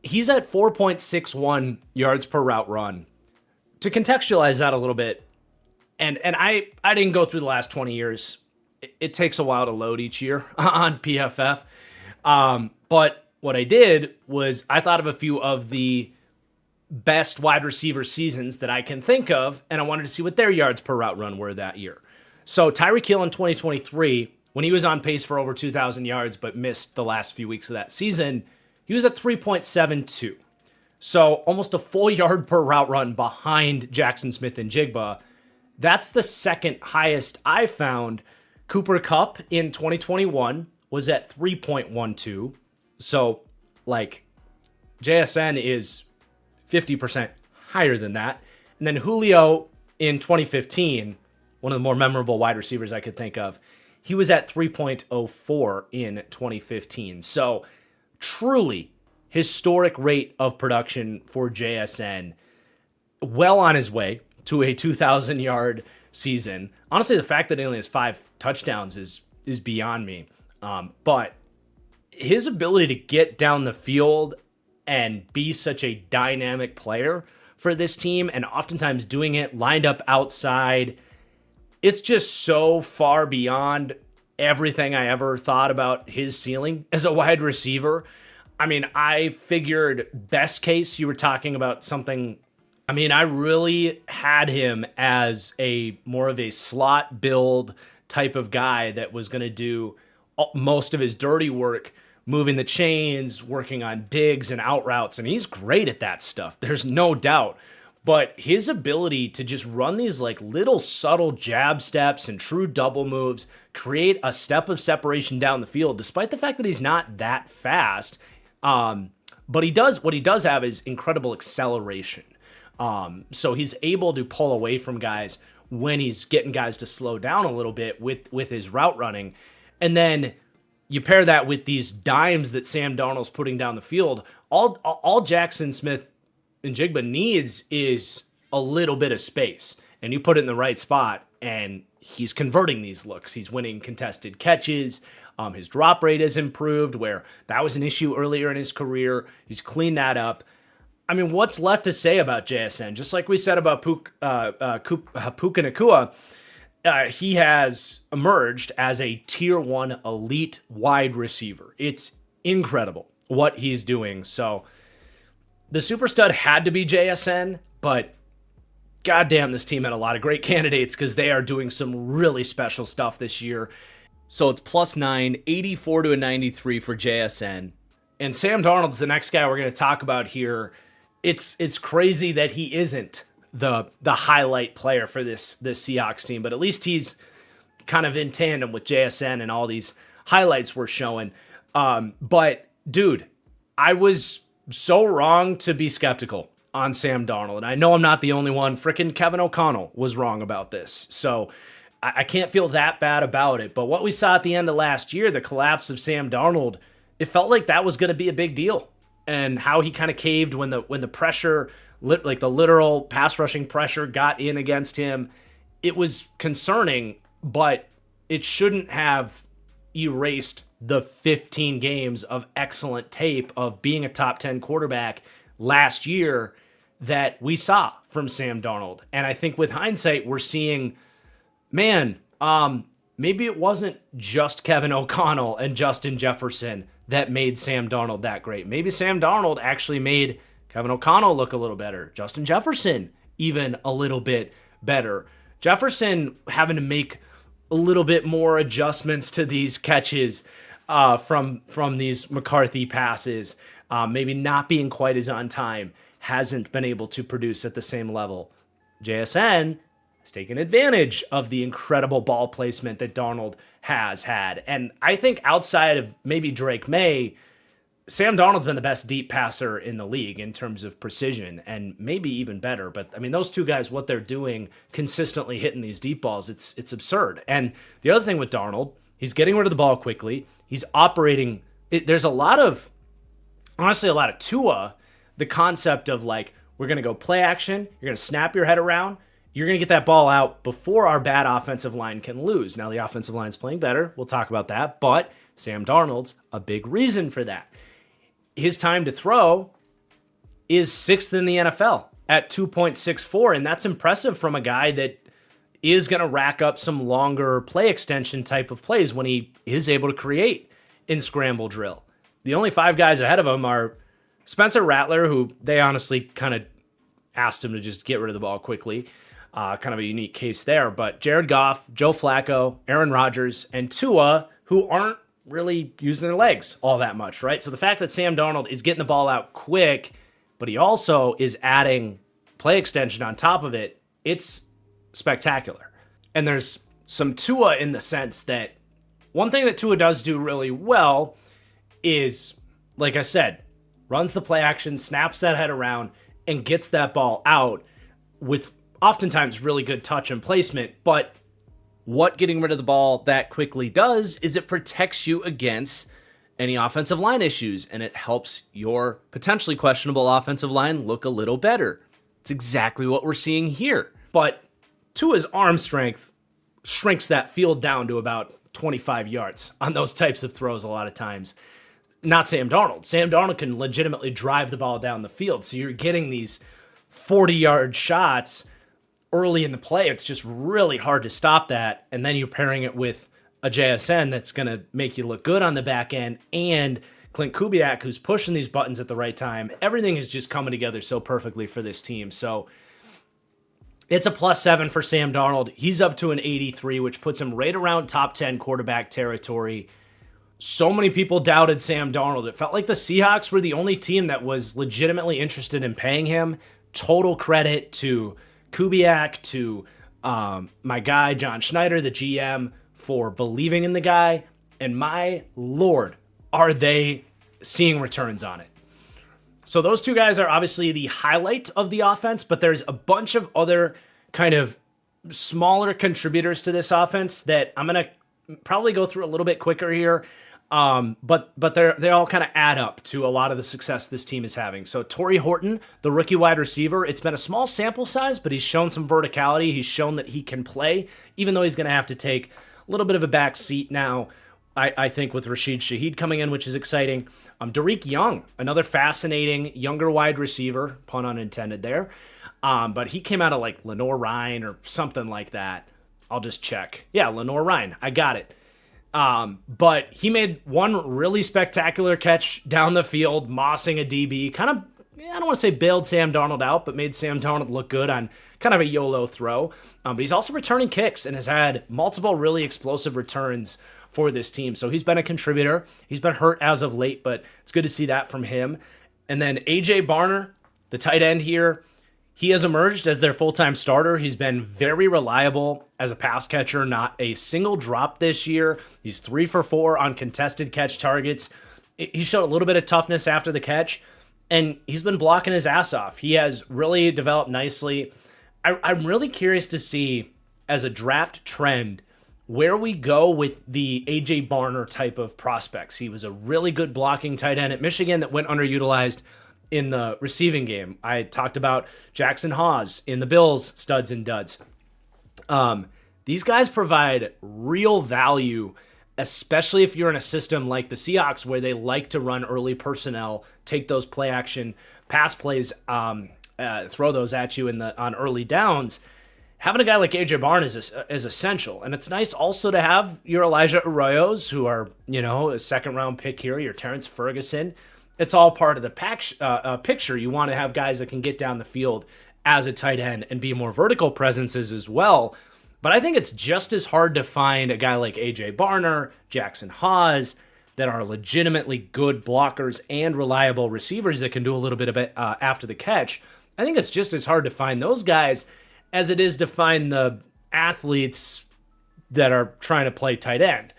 He's at 4.61 yards per route run. To contextualize that a little bit, and I didn't go through the last 20 years. It takes a while to load each year on PFF. But what I did was I thought of a few of the best wide receiver seasons that I can think of, and I wanted to see what their yards per route run were that year. So Tyreek Hill in 2023, when he was on pace for over 2,000 yards but missed the last few weeks of that season, he was at 3.72. So almost a full yard per route run behind Jackson Smith-Njigba. That's the second highest I found. Cooper Kupp in 2021 was at 3.12. So, like, JSN is 50% higher than that. And then Julio in 2015, one of the more memorable wide receivers I could think of, he was at 3.04 in 2015. So, truly historic rate of production for JSN. Well on his way to a 2,000-yard season. Honestly, the fact that he only has 5 touchdowns is beyond me. But his ability to get down the field and be such a dynamic player for this team, and oftentimes doing it lined up outside, it's just so far beyond everything I ever thought about his ceiling as a wide receiver. I mean, I figured best case, you were talking about something I mean, I really had him as a more of a slot build type of guy that was going to do most of his dirty work, moving the chains, working on digs and out routes, and he's great at that stuff. There's no doubt. But his ability to just run these like little subtle jab steps and true double moves, create a step of separation down the field, despite the fact that he's not that fast. But what he does have is incredible acceleration. So he's able to pull away from guys when he's getting guys to slow down a little bit with his route running. And then you pair that with these dimes that Sam Darnold's putting down the field. All Jackson Smith and Jigba needs is a little bit of space, and you put it in the right spot, and he's converting these looks. He's winning contested catches. His drop rate has improved, where that was an issue earlier in his career. He's cleaned that up. I mean, what's left to say about JSN? Just like we said about Puka Nacua, he has emerged as a tier 1 elite wide receiver. It's incredible what he's doing. So the super stud had to be JSN, but goddamn, this team had a lot of great candidates because they are doing some really special stuff this year. So it's +9, 84 to a 93 for JSN. And Sam Darnold's the next guy we're going to talk about here. It's crazy that he isn't the highlight player for this Seahawks team, but at least he's kind of in tandem with JSN and all these highlights we're showing. But dude, I was so wrong to be skeptical on Sam Darnold, and I know I'm not the only one. Frickin' Kevin O'Connell was wrong about this, so I can't feel that bad about it. But what we saw at the end of last year, the collapse of Sam Darnold, it felt like that was going to be a big deal, and how he kind of caved when the pressure, like the literal pass rushing pressure, got in against him. It was concerning, but it shouldn't have erased the 15 games of excellent tape of being a top 10 quarterback last year that we saw from Sam Darnold. And I think with hindsight, we're seeing, man, maybe it wasn't just Kevin O'Connell and Justin Jefferson that made Sam Darnold that great. Maybe Sam Darnold actually made Kevin O'Connell look a little better. Justin Jefferson even a little bit better. Jefferson having to make a little bit more adjustments to these catches from these McCarthy passes, maybe not being quite as on time, hasn't been able to produce at the same level. JSN has taken advantage of the incredible ball placement that Darnold has had. And I think outside of maybe Drake May, Sam Darnold's been the best deep passer in the league in terms of precision, and maybe even better. But I mean, those two guys, what they're doing, consistently hitting these deep balls, it's absurd. And the other thing with Darnold, he's getting rid of the ball quickly. He's operating. There's a lot of Tua, the concept of like, we're going to go play action. You're going to snap your head around. You're going to get that ball out before our bad offensive line can lose. Now the offensive line's playing better. We'll talk about that. But Sam Darnold's a big reason for that. His time to throw is 6th in the NFL at 2.64, and that's impressive from a guy that is going to rack up some longer play extension type of plays when he is able to create in scramble drill. The only 5 guys ahead of him are Spencer Rattler, who they honestly kind of asked him to just get rid of the ball quickly. Kind of a unique case there, but Jared Goff, Joe Flacco, Aaron Rodgers, and Tua, who aren't really using their legs all that much, right? So the fact that Sam Darnold is getting the ball out quick, but he also is adding play extension on top of it, it's spectacular. And there's some Tua in the sense that one thing that Tua does do really well is, like I said, runs the play action, snaps that head around, and gets that ball out with oftentimes really good touch and placement. But what getting rid of the ball that quickly does is it protects you against any offensive line issues, and it helps your potentially questionable offensive line look a little better. It's exactly what we're seeing here. But Tua's arm strength shrinks that field down to about 25 yards on those types of throws a lot of times. Not Sam Darnold. Sam Darnold can legitimately drive the ball down the field, so you're getting these 40-yard shots early in the play. It's just really hard to stop that, and then you're pairing it with a JSN that's going to make you look good on the back end and Clint Kubiak, who's pushing these buttons at the right time. Everything is just coming together so perfectly for this team. So it's a +7 for Sam Darnold. He's up to an 83, which puts him right around top 10 quarterback territory. So many people doubted Sam Darnold. It felt like the Seahawks were the only team that was legitimately interested in paying him. Total credit to Kubiak, to my guy, John Schneider, the GM, for believing in the guy. And my Lord, are they seeing returns on it. So those two guys are obviously the highlight of the offense, but there's a bunch of other kind of smaller contributors to this offense that I'm going to probably go through a little bit quicker here. But they all kind of add up to a lot of the success this team is having. So Torrey Horton, the rookie wide receiver, it's been a small sample size, but he's shown some verticality. He's shown that he can play, even though he's going to have to take a little bit of a back seat now, I think, with Rashid Shaheed coming in, which is exciting. Derek Young, another fascinating younger wide receiver, pun unintended there. But he came out of like Lenore Ryan or something like that. I'll just check. Yeah, Lenore Ryan. I got it. But he made one really spectacular catch down the field, mossing a DB. Kind of, I don't want to say bailed Sam Darnold out, but made Sam Darnold look good on kind of a YOLO throw. But he's also returning kicks and has had multiple really explosive returns for this team. So he's been a contributor. He's been hurt as of late, but it's good to see that from him. And then AJ Barner, the tight end here, he has emerged as their full-time starter. He's been very reliable as a pass catcher, not a single drop this year. He's 3 for 4 on contested catch targets. He showed a little bit of toughness after the catch, and he's been blocking his ass off. He has really developed nicely. I'm really curious to see, as a draft trend, where we go with the A.J. Barner type of prospects. He was a really good blocking tight end at Michigan that went underutilized in the receiving game. I talked about Jackson Hawes in the Bills studs and duds. These guys provide real value, especially if you're in a system like the Seahawks where they like to run early personnel, take those play action pass plays, throw those at you on early downs. Having a guy like AJ Barnes is essential. And it's nice also to have your Elijah Arroyos, who are, a second-round pick here, your Terrence Ferguson. It's all part of the picture. You want to have guys that can get down the field as a tight end and be more vertical presences as well. But I think it's just as hard to find a guy like AJ Barner, Jackson Hawes, that are legitimately good blockers and reliable receivers that can do a little bit of it after the catch. I think it's just as hard to find those guys as it is to find the athletes that are trying to play tight end.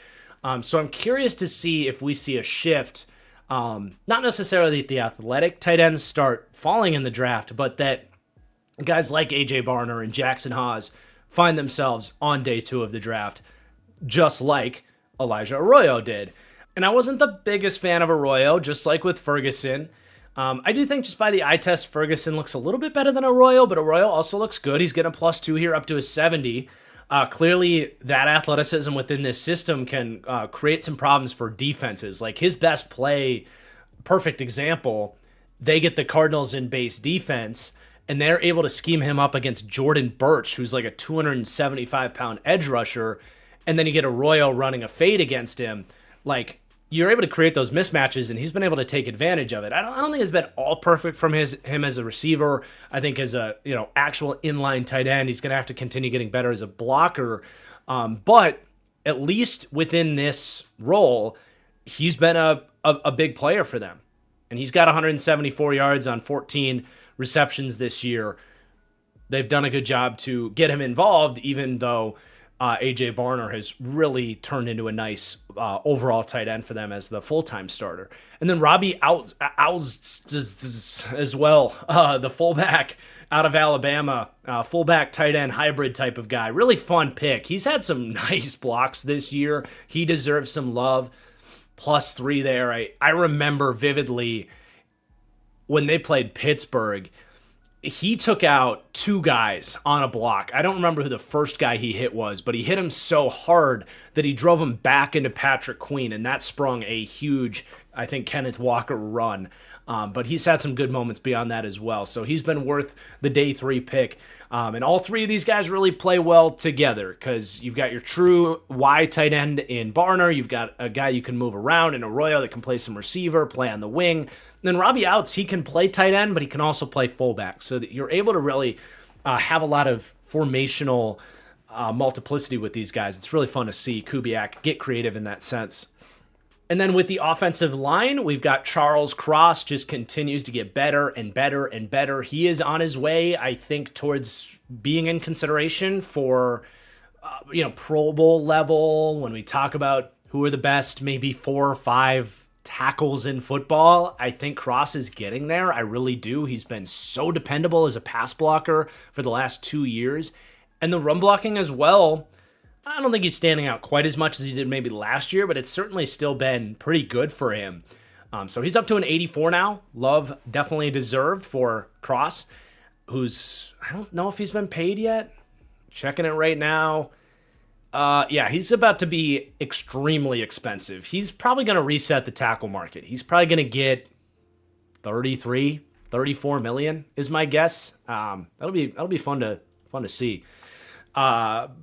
So I'm curious to see if we see a shift, not necessarily that the athletic tight ends start falling in the draft, but that guys like AJ Barner and Jackson Hawes find themselves on day 2 of the draft, just like Elijah Arroyo did. And I wasn't the biggest fan of Arroyo, just like with Ferguson. I do think just by the eye test, Ferguson looks a little bit better than Arroyo, but Arroyo also looks good. He's getting a +2 here up to a 70. Clearly, that athleticism within this system can create some problems for defenses. Like his best play, perfect example, they get the Cardinals in base defense, and they're able to scheme him up against Jordan Birch, who's like a 275-pound edge rusher, and then you get Arroyo running a fade against him. Like, you're able to create those mismatches, and he's been able to take advantage of it. I don't think it's been all perfect from him as a receiver. I think as a actual inline tight end, he's going to have to continue getting better as a blocker. But at least within this role, he's been a big player for them. And he's got 174 yards on 14 receptions this year. They've done a good job to get him involved, even though AJ Barner has really turned into a nice overall tight end for them as the full-time starter. And then Robbie Owls as well, the fullback out of Alabama, fullback tight end hybrid type of guy. Really fun pick. He's had some nice blocks this year. He deserves some love. +3 there. I remember vividly when they played Pittsburgh, he took out two guys on a block. I don't remember who the first guy he hit was, but he hit him so hard that he drove him back into Patrick Queen, and that sprung a huge, I think, Kenneth Walker run. But he's had some good moments beyond that as well. So he's been worth the day 3 pick. And all three of these guys really play well together because you've got your true Y tight end in Barner. You've got a guy you can move around in Arroyo that can play some receiver, play on the wing. And then Robbie Outs, he can play tight end, but he can also play fullback. So that you're able to really have a lot of formational multiplicity with these guys. It's really fun to see Kubiak get creative in that sense. And then with the offensive line, we've got Charles Cross, just continues to get better and better and better. He is on his way, I think, towards being in consideration for, Pro Bowl level. When we talk about who are the best, maybe 4 or 5 tackles in football, I think Cross is getting there. I really do. He's been so dependable as a pass blocker for the last 2 years. And the run blocking as well. I don't think he's standing out quite as much as he did maybe last year, but it's certainly still been pretty good for him. So he's up to an 84 now. Love definitely deserved for Cross, who's, I don't know if he's been paid yet. Checking it right now. He's about to be extremely expensive. He's probably going to reset the tackle market. He's probably going to get 33, 34 million is my guess. That'll be fun to see.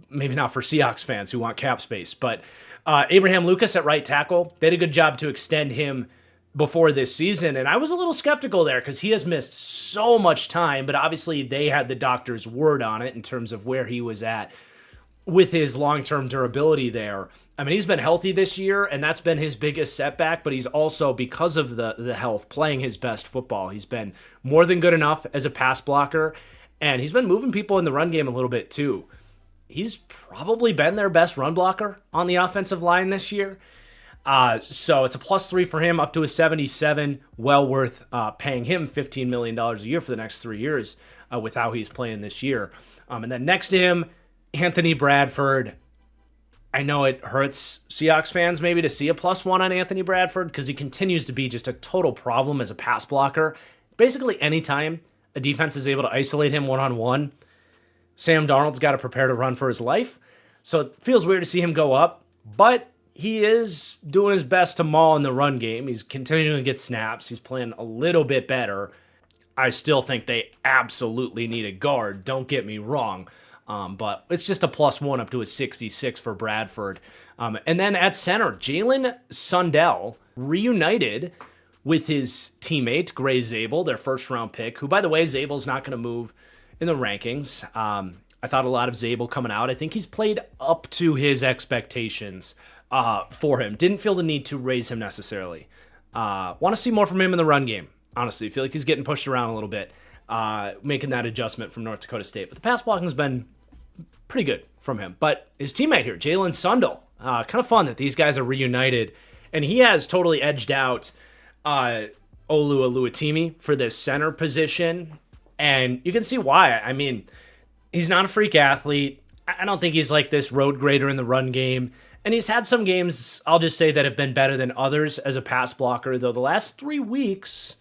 Maybe not for Seahawks fans who want cap space, but Abraham Lucas at right tackle, they did a good job to extend him before this season, and I was a little skeptical there because he has missed so much time, but obviously they had the doctor's word on it in terms of where he was at with his long-term durability there. I mean, he's been healthy this year, and that's been his biggest setback, but he's also, because of the health, playing his best football. He's been more than good enough as a pass blocker, and he's been moving people in the run game a little bit too. He's probably been their best run blocker on the offensive line this year. So it's a +3 for him, up to a 77. Well worth paying him $15 million a year for the next 3 years with how he's playing this year. And then next to him, Anthony Bradford. I know it hurts Seahawks fans maybe to see a +1 on Anthony Bradford because he continues to be just a total problem as a pass blocker. Basically, anytime a defense is able to isolate him one-on-one, Sam Darnold's got to prepare to run for his life. So it feels weird to see him go up, but he is doing his best to maul in the run game. He's continuing to get snaps. He's playing a little bit better. I still think they absolutely need a guard. Don't get me wrong. But it's just a +1 up to a 66 for Bradford. And then at center, Jalen Sundell reunited with his teammate, Gray Zabel, their first-round pick, who, by the way, Zabel's not going to move in the rankings. I thought a lot of Zabel coming out. I think he's played up to his expectations for him. Didn't feel the need to raise him necessarily. Want to see more from him in the run game, honestly. I feel like he's getting pushed around a little bit, making that adjustment from North Dakota State. But the pass blocking has been pretty good from him. But his teammate here, Jalen Sundell, kind of fun that these guys are reunited. And he has totally edged out Olu Oluwatimi for this center position. And you can see why. I mean, he's not a freak athlete. I don't think he's like this road grader in the run game. And he's had some games, I'll just say, that have been better than others as a pass blocker. Though the last 3 weeks,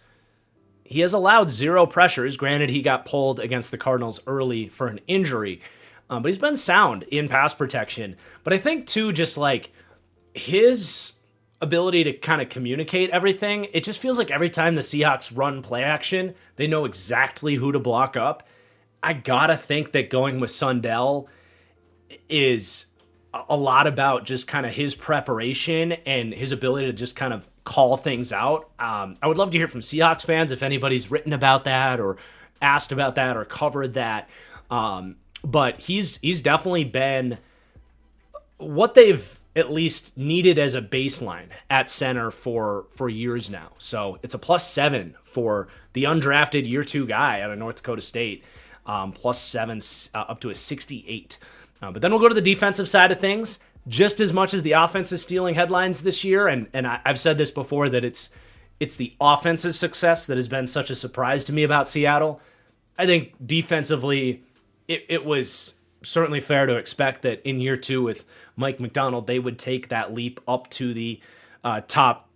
he has allowed 0 pressures. Granted, he got pulled against the Cardinals early for an injury. But he's been sound in pass protection. But I think, too, just like his ability to kind of communicate everything, it just feels like every time the Seahawks run play action, they know exactly who to block up. I gotta think that going with Sundell is a lot about just kind of his preparation and his ability to just kind of call things out. I would love to hear from Seahawks fans if anybody's written about that or asked about that or covered that. But he's definitely been what they've at least needed as a baseline at center for years now. So it's a +7 for the undrafted year 2 guy out of North Dakota State, +7 up to a 68. But then we'll go to the defensive side of things. Just as much as the offense is stealing headlines this year, and I've said this before, that it's the offense's success that has been such a surprise to me about Seattle. I think defensively, it was certainly fair to expect that in year 2 with Mike McDonald, they would take that leap up to the top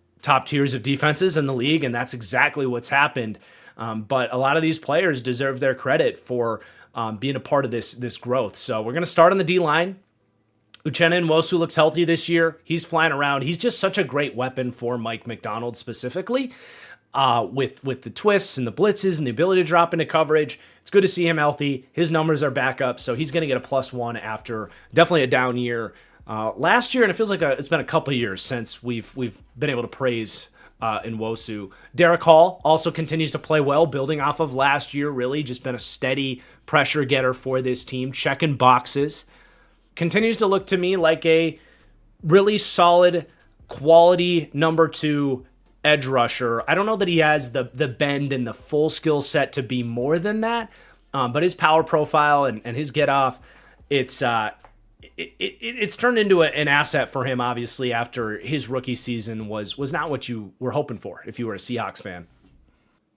tiers of defenses in the league, and that's exactly what's happened. But a lot of these players deserve their credit for being a part of this growth. So we're going to start on the D-line. Uchenna Nwosu looks healthy this year. He's flying around. He's just such a great weapon for Mike Macdonald specifically, with the twists and the blitzes and the ability to drop into coverage. It's good to see him healthy. His numbers are back up, so he's going to get a +1 after definitely a down year last year, and it feels like it's been a couple of years since we've been able to praise Nwosu. Derek Hall also continues to play well, building off of last year, really just been a steady pressure getter for this team, checking boxes. Continues to look to me like a really solid, quality number 2 edge rusher. I don't know that he has the bend and the full skill set to be more than that, but his power profile and his get off, it's turned into an asset for him, obviously, after his rookie season was not what you were hoping for if you were a Seahawks fan.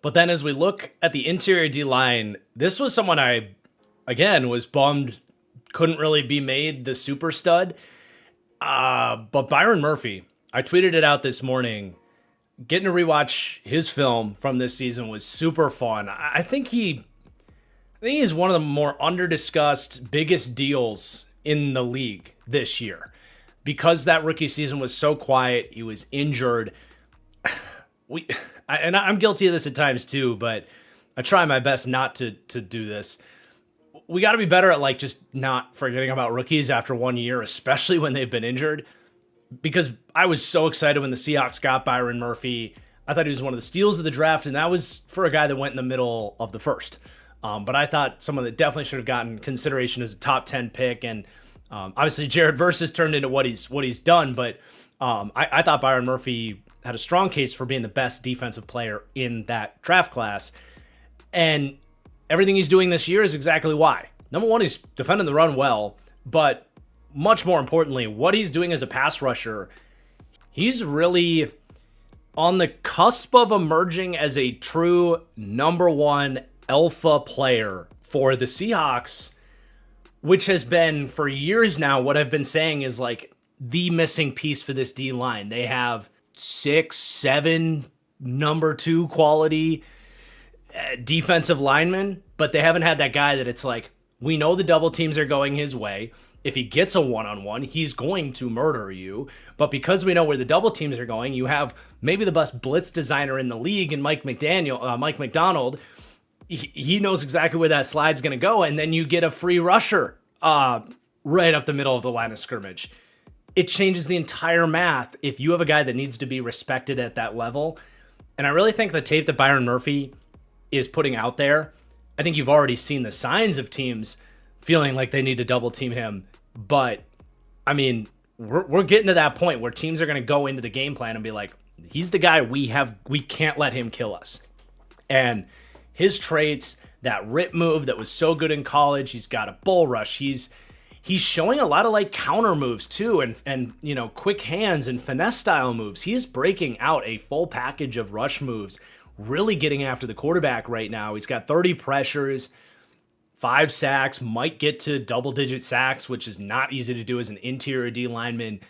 But then as we look at the interior D-line, this was someone I, again, was bummed couldn't really be made the super stud. But Byron Murphy, I tweeted it out this morning. Getting to rewatch his film from this season was super fun. I think he's one of the more underdiscussed, biggest deals in the league this year. Because that rookie season was so quiet, he was injured. I'm guilty of this at times too, but I try my best not to do this. We got to be better at just not forgetting about rookies after 1 year, especially when they've been injured. Because I was so excited when the Seahawks got Byron Murphy. I thought he was one of the steals of the draft, and that was for a guy that went in the middle of the first. But I thought someone that definitely should have gotten consideration as a top 10 pick. And obviously Jared Verse has turned into what he's done. But I thought Byron Murphy had a strong case for being the best defensive player in that draft class. And everything he's doing this year is exactly why. Number one, he's defending the run well, but much more importantly, what he's doing as a pass rusher, he's really on the cusp of emerging as a true number 1 alpha player for the Seahawks, which has been for years now what I've been saying is the missing piece for this D-line. They have 6, 7 number 2 quality defensive linemen, but they haven't had that guy that it's we know the double teams are going his way. If he gets a one-on-one, he's going to murder you. But because we know where the double teams are going, you have maybe the best blitz designer in the league in Mike Macdonald. He knows exactly where that slide's going to go, and then you get a free rusher right up the middle of the line of scrimmage. It changes the entire math if you have a guy that needs to be respected at that level. And I really think the tape that Byron Murphy is putting out there, I think you've already seen the signs of teams feeling like they need to double team him. But I mean, we're getting to that point where teams are going to go into the game plan and be like, he's the guy we can't let him kill us. And his traits, that rip move that was so good in college, he's got a bull rush. He's showing a lot of counter moves too, and quick hands and finesse style moves. He is breaking out a full package of rush moves, really getting after the quarterback right now. He's got 30 pressures, 5 sacks, might get to double-digit sacks, which is not easy to do as an interior D lineman.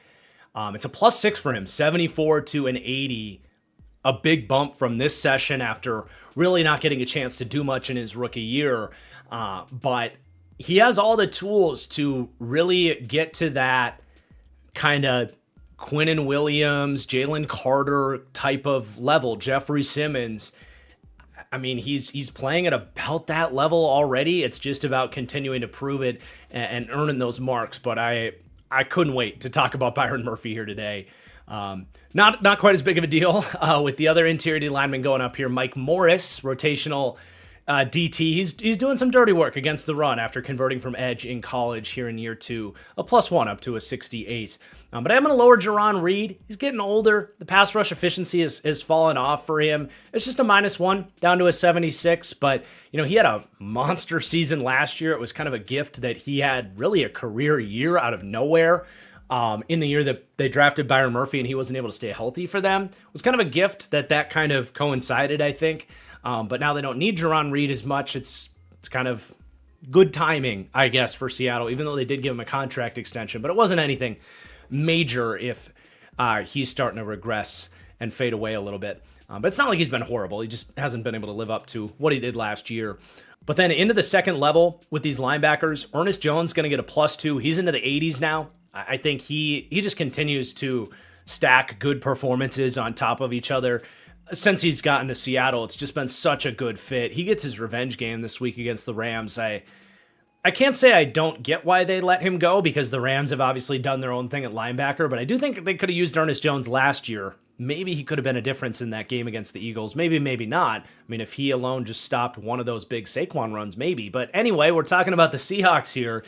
It's a +6 for him, 74 to an 80. A big bump from this session after really not getting a chance to do much in his rookie year. But he has all the tools to really get to that kind of Quinnen Williams, Jalen Carter type of level, Jeffrey Simmons. I mean, he's playing at about that level already. It's just about continuing to prove it and earning those marks. But I couldn't wait to talk about Byron Murphy here today. Not quite as big of a deal with the other interior D lineman going up here. Mike Morris, rotational DT. He's doing some dirty work against the run after converting from edge in college here in year 2. A +1 up to a 68. But I'm going to lower Jerron Reed. He's getting older. The pass rush efficiency is fallen off for him. It's just a -1 down to a 76. But, he had a monster season last year. It was kind of a gift that he had really a career year out of nowhere. In the year that they drafted Byron Murphy and he wasn't able to stay healthy for them. It was kind of a gift that kind of coincided, I think. But now they don't need Jerron Reed as much. It's kind of good timing, I guess, for Seattle, even though they did give him a contract extension. But it wasn't anything major if he's starting to regress and fade away a little bit. But it's not like he's been horrible. He just hasn't been able to live up to what he did last year. But then into the second level with these linebackers, Ernest Jones going to get a +2. He's into the 80s now. I think he just continues to stack good performances on top of each other. Since he's gotten to Seattle, it's just been such a good fit. He gets his revenge game this week against the Rams. I can't say I don't get why they let him go, because the Rams have obviously done their own thing at linebacker, but I do think they could have used Ernest Jones last year. Maybe he could have been a difference in that game against the Eagles. Maybe not. I mean, if he alone just stopped one of those big Saquon runs, maybe. But anyway, we're talking about the Seahawks here.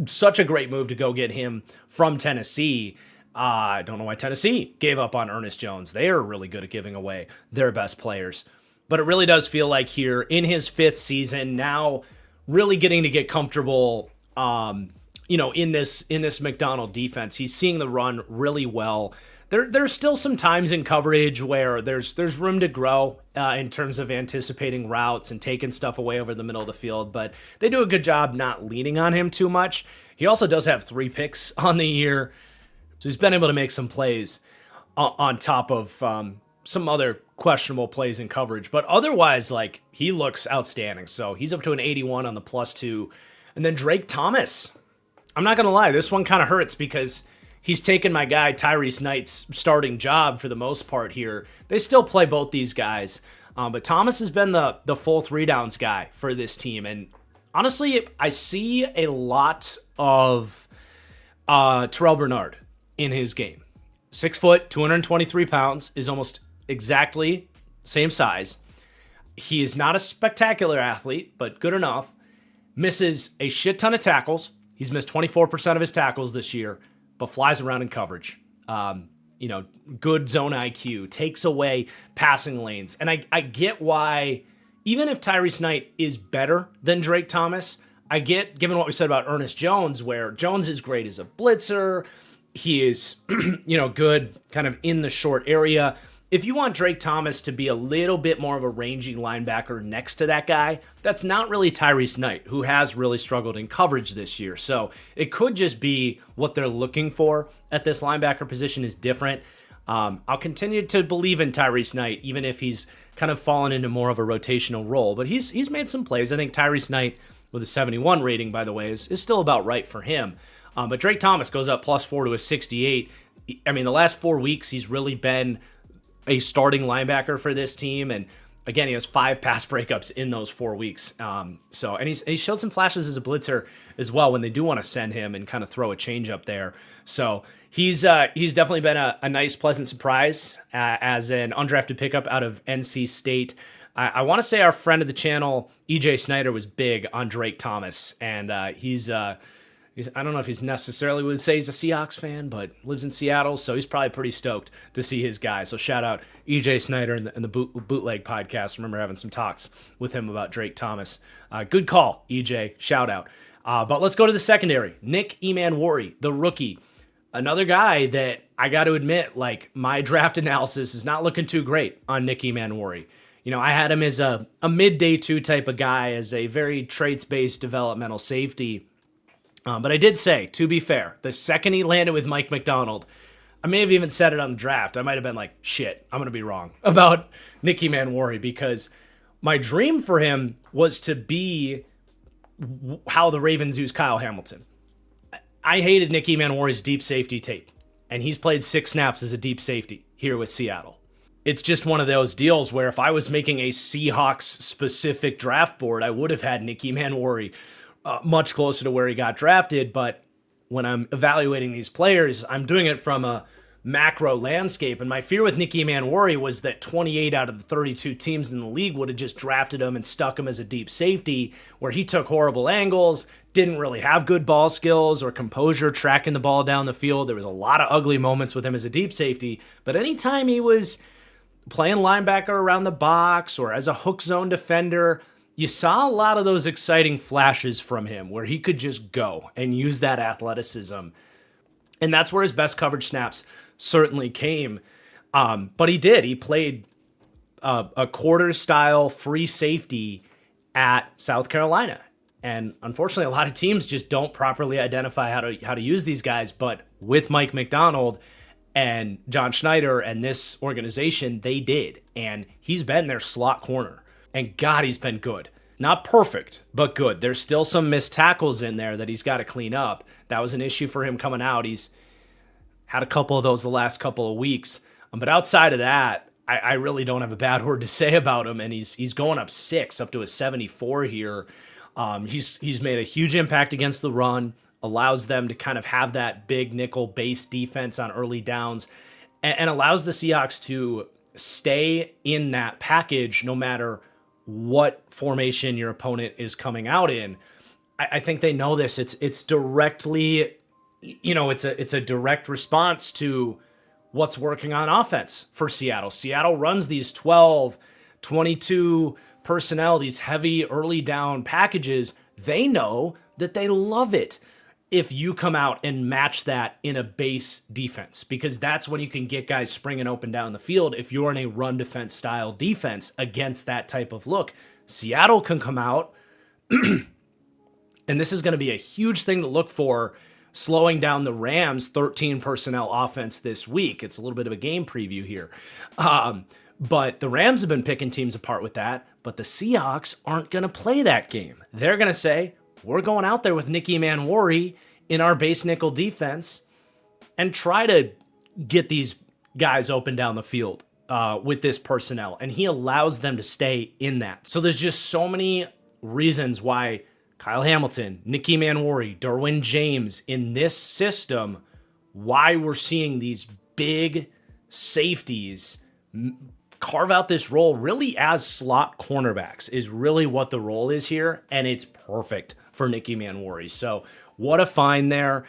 Such a great move to go get him from Tennessee. I don't know why Tennessee gave up on Ernest Jones. They are really good at giving away their best players. But it really does feel like here in his 5th season, now really getting to get comfortable, in this McDonald defense. He's seeing the run really well. There's still some times in coverage where there's room to grow in terms of anticipating routes and taking stuff away over the middle of the field, but they do a good job not leaning on him too much. He also does have 3 picks on the year, so he's been able to make some plays on top of some other questionable plays in coverage. But otherwise, he looks outstanding. So he's up to an 81 on the +2. And then Drake Thomas. I'm not going to lie, this one kind of hurts because he's taken my guy Tyrese Knight's starting job for the most part here. They still play both these guys. But Thomas has been the full 3-downs guy for this team. And honestly, I see a lot of Terrell Bernard in his game. 6 foot, 223 pounds, is almost exactly same size. He is not a spectacular athlete, but good enough. Misses a shit ton of tackles. He's missed 24% of his tackles this year, but flies around in coverage. Good zone IQ, takes away passing lanes. And I get why, even if Tyrese Knight is better than Drake Thomas, I get, given what we said about Ernest Jones, where Jones is great as a blitzer. He is, good kind of in the short area. If you want Drake Thomas to be a little bit more of a rangy linebacker next to that guy, that's not really Tyrese Knight, who has really struggled in coverage this year. So it could just be what they're looking for at this linebacker position is different. I'll continue to believe in Tyrese Knight, even if he's kind of fallen into more of a rotational role. But he's made some plays. I think Tyrese Knight, with a 71 rating, by the way, is still about right for him. But Drake Thomas goes up +4 to a 68. I mean, the last 4 weeks, he's really been a starting linebacker for this team. And again, he has 5 pass breakups in those 4 weeks. And he showed some flashes as a blitzer as well when they do want to send him and kind of throw a change up there. So he's definitely been a nice, pleasant surprise as an undrafted pickup out of NC State. I want to say our friend of the channel, EJ Snyder, was big on Drake Thomas, and I don't know if he's necessarily would say he's a Seahawks fan, but lives in Seattle, so he's probably pretty stoked to see his guy. So shout out EJ Snyder and the Bootleg podcast. Remember having some talks with him about Drake Thomas. Good call, EJ. Shout out. But let's go to the secondary. Nick Emanwori, the rookie. Another guy that I got to admit, my draft analysis is not looking too great on Nick Emanwori. I had him as a mid-day 2 type of guy, as a very traits-based developmental safety. But I did say, to be fair, the second he landed with Mike McDonald, I may have even said it on the draft. I might have been like, shit, I'm going to be wrong about Nick Emanwori, because my dream for him was to be how the Ravens use Kyle Hamilton. I hated Nick Emanwori's deep safety tape, and he's played 6 snaps as a deep safety here with Seattle. It's just one of those deals where if I was making a Seahawks-specific draft board, I would have had Nick Emanwori much closer to where he got drafted. But when I'm evaluating these players, I'm doing it from a macro landscape. And my fear with Nick Emanwori was that 28 out of the 32 teams in the league would have just drafted him and stuck him as a deep safety, where he took horrible angles, didn't really have good ball skills or composure tracking the ball down the field. There was a lot of ugly moments with him as a deep safety. But anytime he was playing linebacker around the box or as a hook zone defender, you saw a lot of those exciting flashes from him where he could just go and use that athleticism. And that's where his best coverage snaps certainly came. But he did. He played a quarter-style free safety at South Carolina. And unfortunately, a lot of teams just don't properly identify how to use these guys. But with Mike McDonald and John Schneider and this organization, they did. And he's been their slot corner. And God, he's been good. Not perfect, but good. There's still some missed tackles in there that he's got to clean up. That was an issue for him coming out. He's had a couple of those the last couple of weeks. But outside of that, I really don't have a bad word to say about him. And he's going up 6, up to a 74 here. He's made a huge impact against the run, allows them to kind of have that big nickel base defense on early downs, and allows the Seahawks to stay in that package no matter what formation your opponent is coming out in. I think they know this. It's directly, it's a direct response to what's working on offense for Seattle. Seattle runs these 12, 22 personnel, these heavy early down packages. They know that they love it if you come out and match that in a base defense, because that's when you can get guys springing open down the field. If you're in a run defense style defense against that type of look, Seattle can come out, and this is going to be a huge thing to look for, slowing down the Rams' 13 personnel offense this week. It's a little bit of a game preview here. But the Rams have been picking teams apart with that, but the Seahawks aren't going to play that game. They're going to say, we're going out there with Nicky Manwari in our base nickel defense and try to get these guys open down the field with this personnel. And he allows them to stay in that. So there's just so many reasons why Kyle Hamilton, Nicky Manwari, Derwin James in this system, why we're seeing these big safeties carve out this role really as slot cornerbacks is really what the role is here. And it's perfect for Nicky Manwari. So what a find there,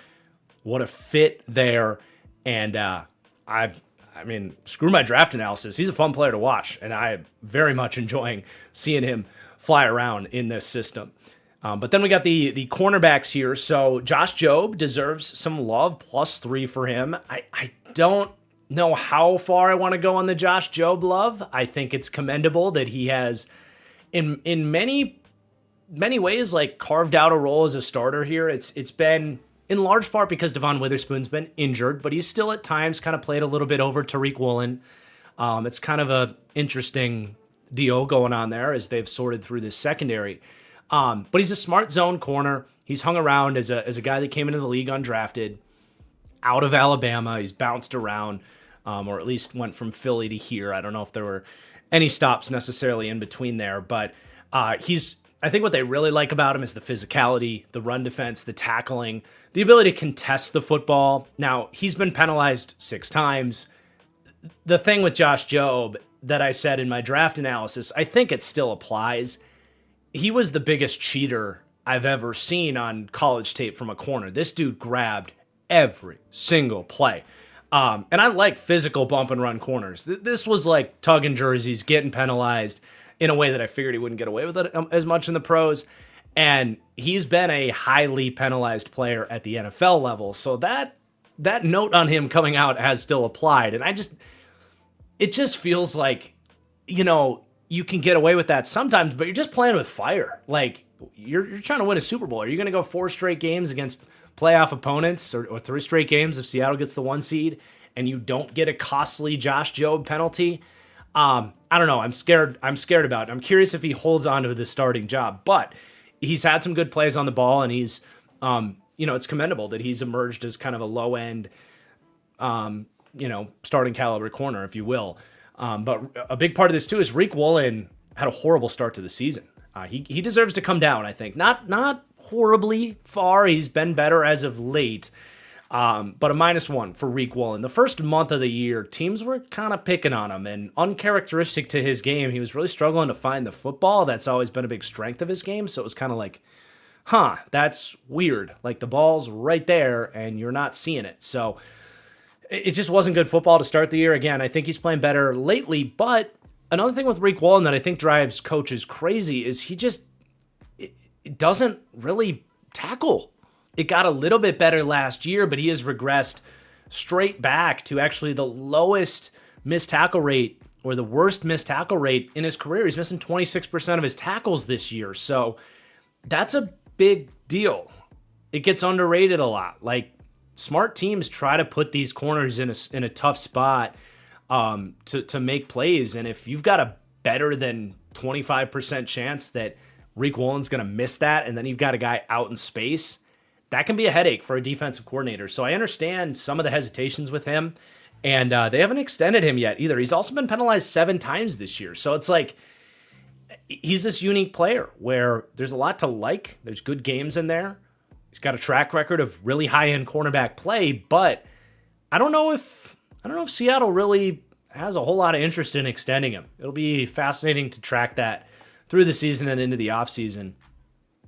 what a fit there. And I mean, screw my draft analysis. He's a fun player to watch, and I'm very much enjoying seeing him fly around in this system. But then we got the cornerbacks here. So Josh Jobe deserves some love, +3 for him. I don't know how far I want to go on the Josh Jobe love. I think it's commendable that he has, in many ways, like carved out a role as a starter here. It's been in large part because Devon Witherspoon's been injured, but he's still at times kind of played a little bit over Tariq Woolen. It's kind of a interesting deal going on there as they've sorted through this secondary. But he's a smart zone corner. He's hung around as a guy that came into the league undrafted, out of Alabama. He's bounced around, or at least went from Philly to here. I don't know if there were any stops necessarily in between there, but I think what they really like about him is the physicality, the run defense, the tackling, the ability to contest the football. Now, he's been penalized 6 times. The thing with Josh Jobe that I said in my draft analysis, I think it still applies. He was the biggest cheater I've ever seen on college tape from a corner. This dude grabbed every single play. And I like physical bump and run corners. This was like tugging jerseys, getting penalized in a way that I figured he wouldn't get away with it as much in the pros. And he's been a highly penalized player at the NFL level. So that note on him coming out has still applied. And it just feels like, you can get away with that sometimes, but you're just playing with fire. Like, you're trying to win a Super Bowl. Are you going to go 4 straight games against playoff opponents or 3 straight games if Seattle gets the 1 seed and you don't get a costly Josh Jobe penalty? I don't know. I'm scared about it. I'm curious if he holds on to the starting job, but he's had some good plays on the ball, and he's, it's commendable that he's emerged as kind of a low end, starting caliber corner, if you will. But a big part of this too is Tariq Woolen had a horrible start to the season. He deserves to come down, I think. Not horribly far. He's been better as of late. But a -1 for Tariq Woolen. The first month of the year, teams were kind of picking on him, and uncharacteristic to his game, he was really struggling to find the football. That's always been a big strength of his game. So it was kind of like, that's weird. Like, the ball's right there and you're not seeing it. So it just wasn't good football to start the year. Again, I think he's playing better lately, but another thing with Tariq Woolen that I think drives coaches crazy is he just it doesn't really tackle. It got a little bit better last year, but he has regressed straight back to actually the lowest missed tackle rate, or the worst missed tackle rate in his career. He's missing 26% of his tackles this year. So that's a big deal. It gets underrated a lot. Like, smart teams try to put these corners in a tough spot to make plays. And if you've got a better than 25% chance that Rick Woolen's going to miss that, and then you've got a guy out in space. That can be a headache for a defensive coordinator. So I understand some of the hesitations with him, and they haven't extended him yet either. He's also been penalized 7 times this year. So it's like he's this unique player where there's a lot to like. There's good games in there. He's got a track record of really high-end cornerback play, but I don't know if Seattle really has a whole lot of interest in extending him. It'll be fascinating to track that through the season and into the offseason.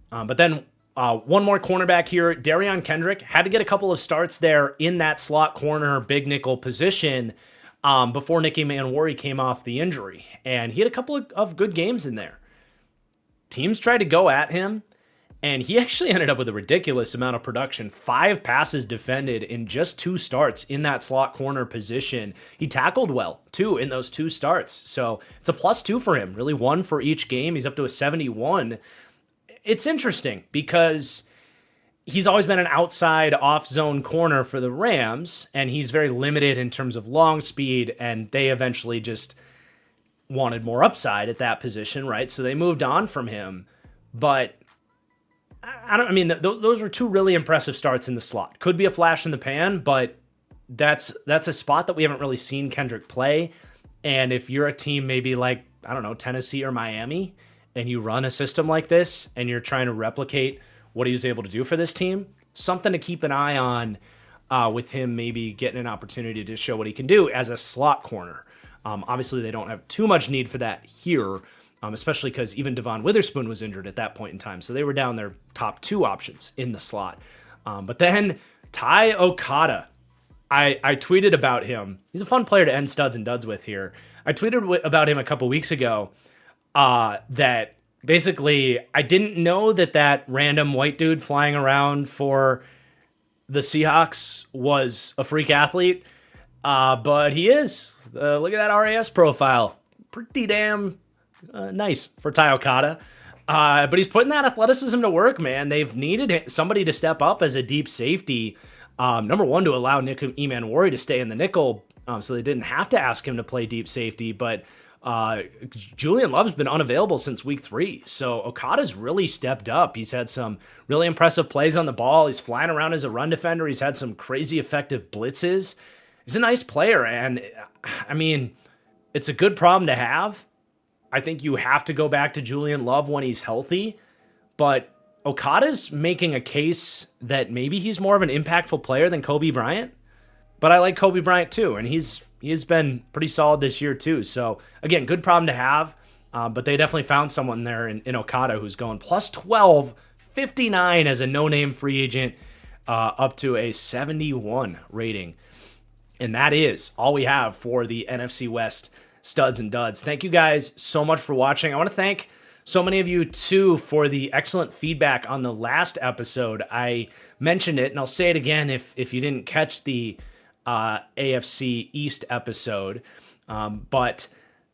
But then one more cornerback here, Darion Kendrick, had to get a couple of starts there in that slot corner, big nickel position before Nicky Manwari came off the injury. And he had a couple of good games in there. Teams tried to go at him, and he actually ended up with a ridiculous amount of production. 5 passes defended in just 2 starts in that slot corner position. He tackled well, too, in those 2 starts. So it's a +2 for him, really 1 for each game. He's up to a 71. It's interesting because he's always been an outside off-zone corner for the Rams, and he's very limited in terms of long speed, and they eventually just wanted more upside at that position, right? So they moved on from him. But those were 2 really impressive starts in the slot. Could be a flash in the pan, but that's a spot that we haven't really seen Kendrick play. And if you're a team maybe like, Tennessee or Miami, and you run a system like this and you're trying to replicate what he was able to do for this team, something to keep an eye on with him maybe getting an opportunity to show what he can do as a slot corner. Obviously, they don't have too much need for that here, especially because even Devon Witherspoon was injured at that point in time. So they were down their top 2 options in the slot. But then Ty Okada, I tweeted about him. He's a fun player to end studs and duds with here. I tweeted about him a couple weeks ago that basically I didn't know that random white dude flying around for the Seahawks was a freak athlete, but he is. Look at that RAS profile. Pretty damn nice for Ty Okada. But he's putting that athleticism to work, man. They've needed somebody to step up as a deep safety. Number one, to allow Nick Manwari to stay in the nickel, so they didn't have to ask him to play deep safety. But Julian Love's been unavailable since week 3. So Okada's really stepped up. He's had some really impressive plays on the ball. He's flying around as a run defender. He's had some crazy effective blitzes. He's a nice player. And it's a good problem to have. I think you have to go back to Julian Love when he's healthy, but Okada's making a case that maybe he's more of an impactful player than Kobe Bryant. But I like Kobe Bryant too, and he's been pretty solid this year too. So again, good problem to have, but they definitely found someone there in Okada who's going +12, 59 as a no-name free agent, up to a 71 rating. And that is all we have for the NFC West studs and duds. Thank you guys so much for watching. I want to thank so many of you too for the excellent feedback on the last episode. I mentioned it, and I'll say it again if you didn't catch the AFC East episode. But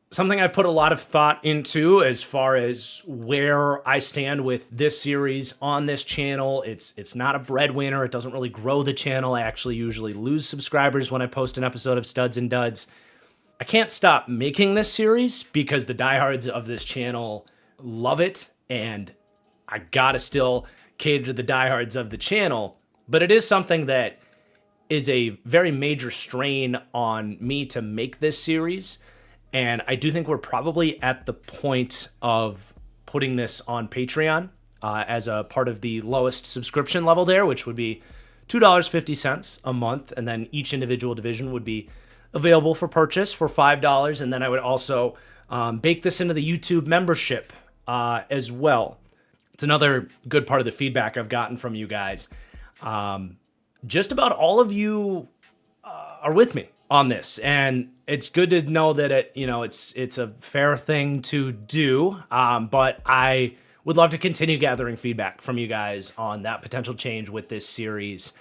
something I've put a lot of thought into as far as where I stand with this series on this channel. It's not a breadwinner. It doesn't really grow the channel. I actually usually lose subscribers when I post an episode of Studs and Duds. I can't stop making this series because the diehards of this channel love it, and I gotta still cater to the diehards of the channel. But it is something that is a very major strain on me to make this series, and I do think we're probably at the point of putting this on Patreon as a part of the lowest subscription level there, which would be $2.50 a month, and then each individual division would be available for purchase for $5, and then I would also bake this into the YouTube membership as well. It's another good part of the feedback I've gotten from you guys. Just about all of you are with me on this, and it's good to know that it's a fair thing to do. But I would love to continue gathering feedback from you guys on that potential change with this series.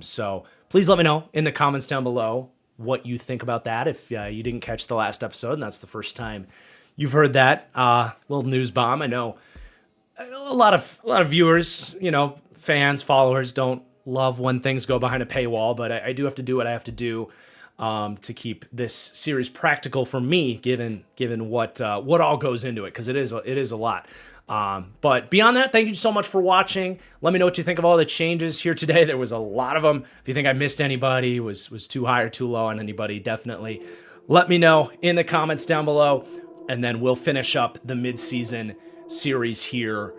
So please let me know in the comments down below what you think about that. If you didn't catch the last episode and that's the first time you've heard that little news bomb. I know a lot of viewers, fans, followers don't love when things go behind a paywall, but I do have to do what I have to do to keep this series practical for me, given what all goes into it, because it is a lot. But beyond that, thank you so much for watching. Let me know what you think of all the changes here today. There was a lot of them. If you think I missed anybody, was too high or too low on anybody, definitely let me know in the comments down below. And then we'll finish up the mid-season series here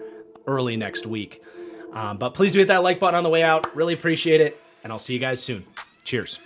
early next week. But please do hit that like button on the way out. Really appreciate it. And I'll see you guys soon. Cheers.